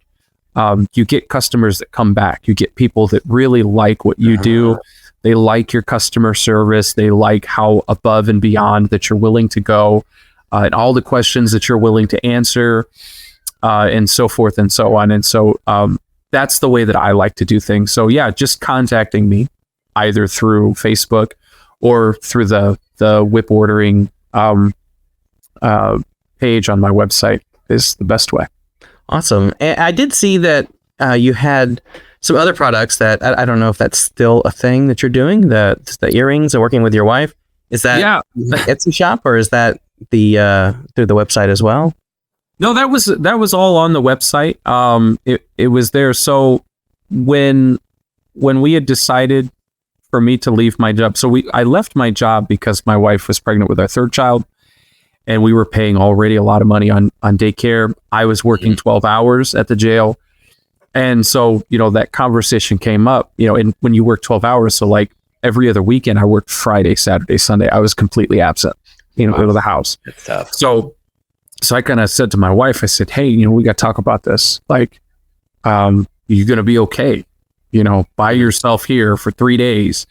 you get customers that come back. You get people that really like what you do. They like your customer service. They like how above and beyond that you're willing to go, and all the questions that you're willing to answer, and so forth and so on. And so that's the way that I like to do things. So yeah, just contacting me either through Facebook or through the whip ordering page on my website is the best way. Awesome. And I did see that you had some other products that I don't know if that's still a thing that you're doing. The earrings and working with your wife. Is that the Etsy shop, or is that the through the website as well? No, that was all on the website. It was there. So when we had decided for me to leave my job, I left my job because my wife was pregnant with our third child, and we were paying already a lot of money on daycare. I was working 12 hours at the jail. And so, that conversation came up, and when you work 12 hours, so like every other weekend, I worked Friday, Saturday, Sunday. I was completely absent, out of the house. It's tough. So I kind of said to my wife, I said, hey, we got to talk about this. Like, you're going to be okay, by yourself here for 3 days.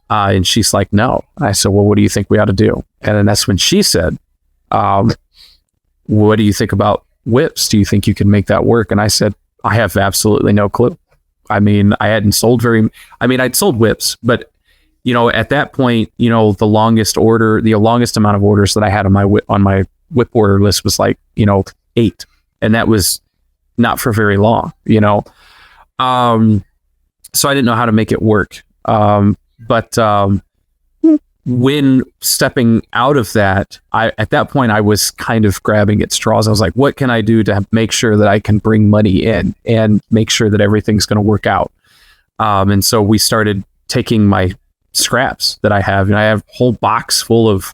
And she's like, no. I said, well, what do you think we ought to do? And then that's when she said, what do you think about whips? Do you think you can make that work? And I said, I have absolutely no clue. I mean, I hadn't sold I'd sold whips, but at that point, the longest amount of orders that I had on my whip order list was like, 8. And that was not for very long, so I didn't know how to make it work. But when stepping out of that, at that point, I was kind of grabbing at straws. I was like, what can I do to make sure that I can bring money in and make sure that everything's going to work out? And so we started taking my scraps that I have, and I have a whole box full of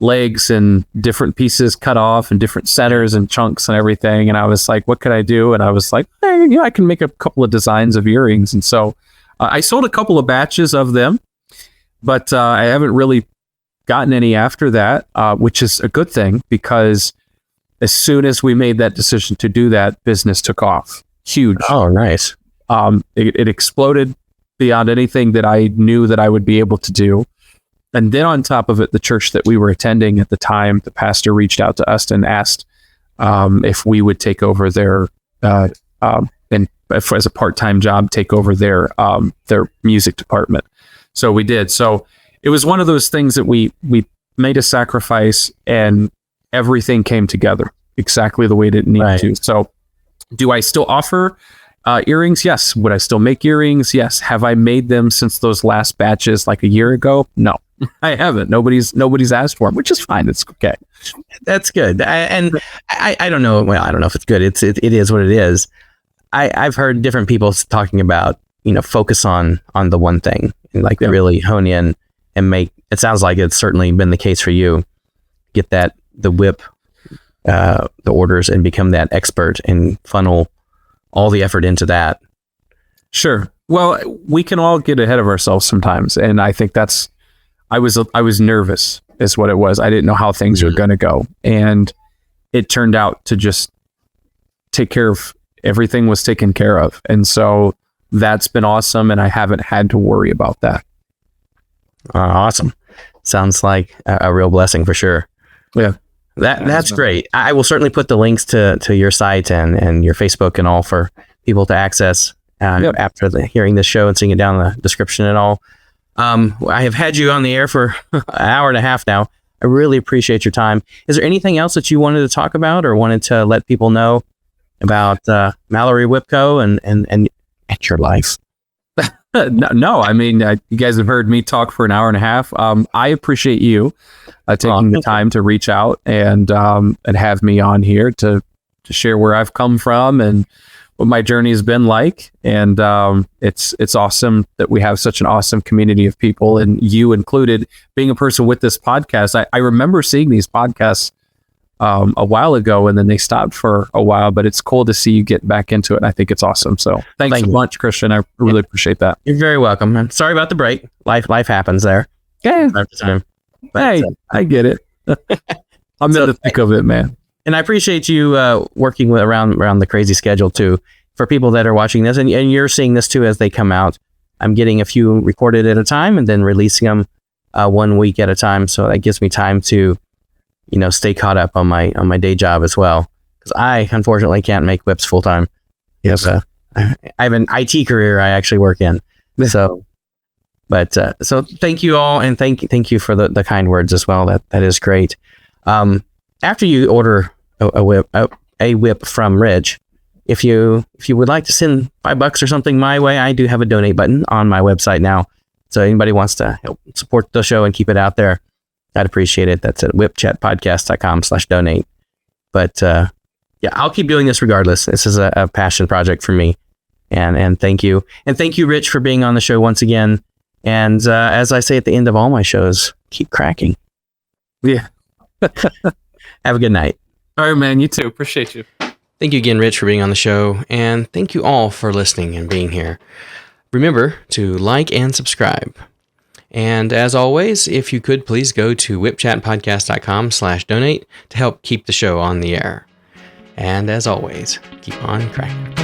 legs and different pieces cut off and different centers and chunks and everything. And I was like, what could I do? And I was like, I can make a couple of designs of earrings. And so I sold a couple of batches of them. But I haven't really gotten any after that, which is a good thing, because as soon as we made that decision to do that, business took off. Huge. Oh, nice. It exploded beyond anything that I knew that I would be able to do. And then on top of it, the church that we were attending at the time, the pastor reached out to us and asked if we would take over their, and if as a part-time job, take over their music department. So we did. So it was one of those things that we made a sacrifice, and everything came together exactly the way that it needed to. So do I still offer earrings? Yes. Would I still make earrings? Yes. Have I made them since those last batches like a year ago? No, I haven't. Nobody's asked for them, which is fine. It's okay. That's good. I don't know. Well, I don't know if it's good. It is what it is. I've heard different people talking about, focus on the one thing and really hone in and make, it sounds like it's certainly been the case for you. Get the whip the orders and become that expert and funnel all the effort into that. Sure. Well, we can all get ahead of ourselves sometimes, and I think I was nervous is what it was. I didn't know how things were going to go, and it turned out to just take care of everything was taken care of, and so that's been awesome, and I haven't had to worry about that. Awesome. Sounds like a real blessing for sure. Yeah. That's great. I will certainly put the links to your site and your Facebook and all for people to access after hearing this show and seeing it down in the description and all. I have had you on the air for an hour and a half now. I really appreciate your time. Is there anything else that you wanted to talk about or wanted to let people know about Mallory Whipco and your life? No, I mean, you guys have heard me talk for an hour and a half. I appreciate you taking the time to reach out and have me on here to share where I've come from and what my journey has been like. And it's awesome that we have such an awesome community of people, and you included, being a person with this podcast. I remember seeing these podcasts a while ago, and then they stopped for a while, but it's cool to see you get back into it. And I think it's awesome. So thanks so much, Christian. I really appreciate that. You're very welcome. I'm sorry about the break. Life happens there. Yeah. Hey, I get it. I'm in the thick of it, man. And I appreciate you working around the crazy schedule too. For people that are watching this, and you're seeing this too as they come out, I'm getting a few recorded at a time and then releasing them 1 week at a time. So that gives me time to, stay caught up on my day job as well. Because I unfortunately can't make whips full time. Yes, I have an IT career I actually work in. So, so thank you all, and thank you for the kind words as well. That is great. After you order a whip from Rich, if you would like to send $5 or something my way, I do have a donate button on my website now. So anybody wants to help support the show and keep it out there, I'd appreciate it. That's at whipchatpodcast.com/donate. But I'll keep doing this regardless. This is a passion project for me. And thank you. And thank you, Rich, for being on the show once again. And as I say at the end of all my shows, keep cracking. Yeah. Have a good night. All right, man. You too. Appreciate you. Thank you again, Rich, for being on the show. And thank you all for listening and being here. Remember to like and subscribe. And as always, if you could, please go to whipchatpodcast.com/donate to help keep the show on the air. And as always, keep on cracking.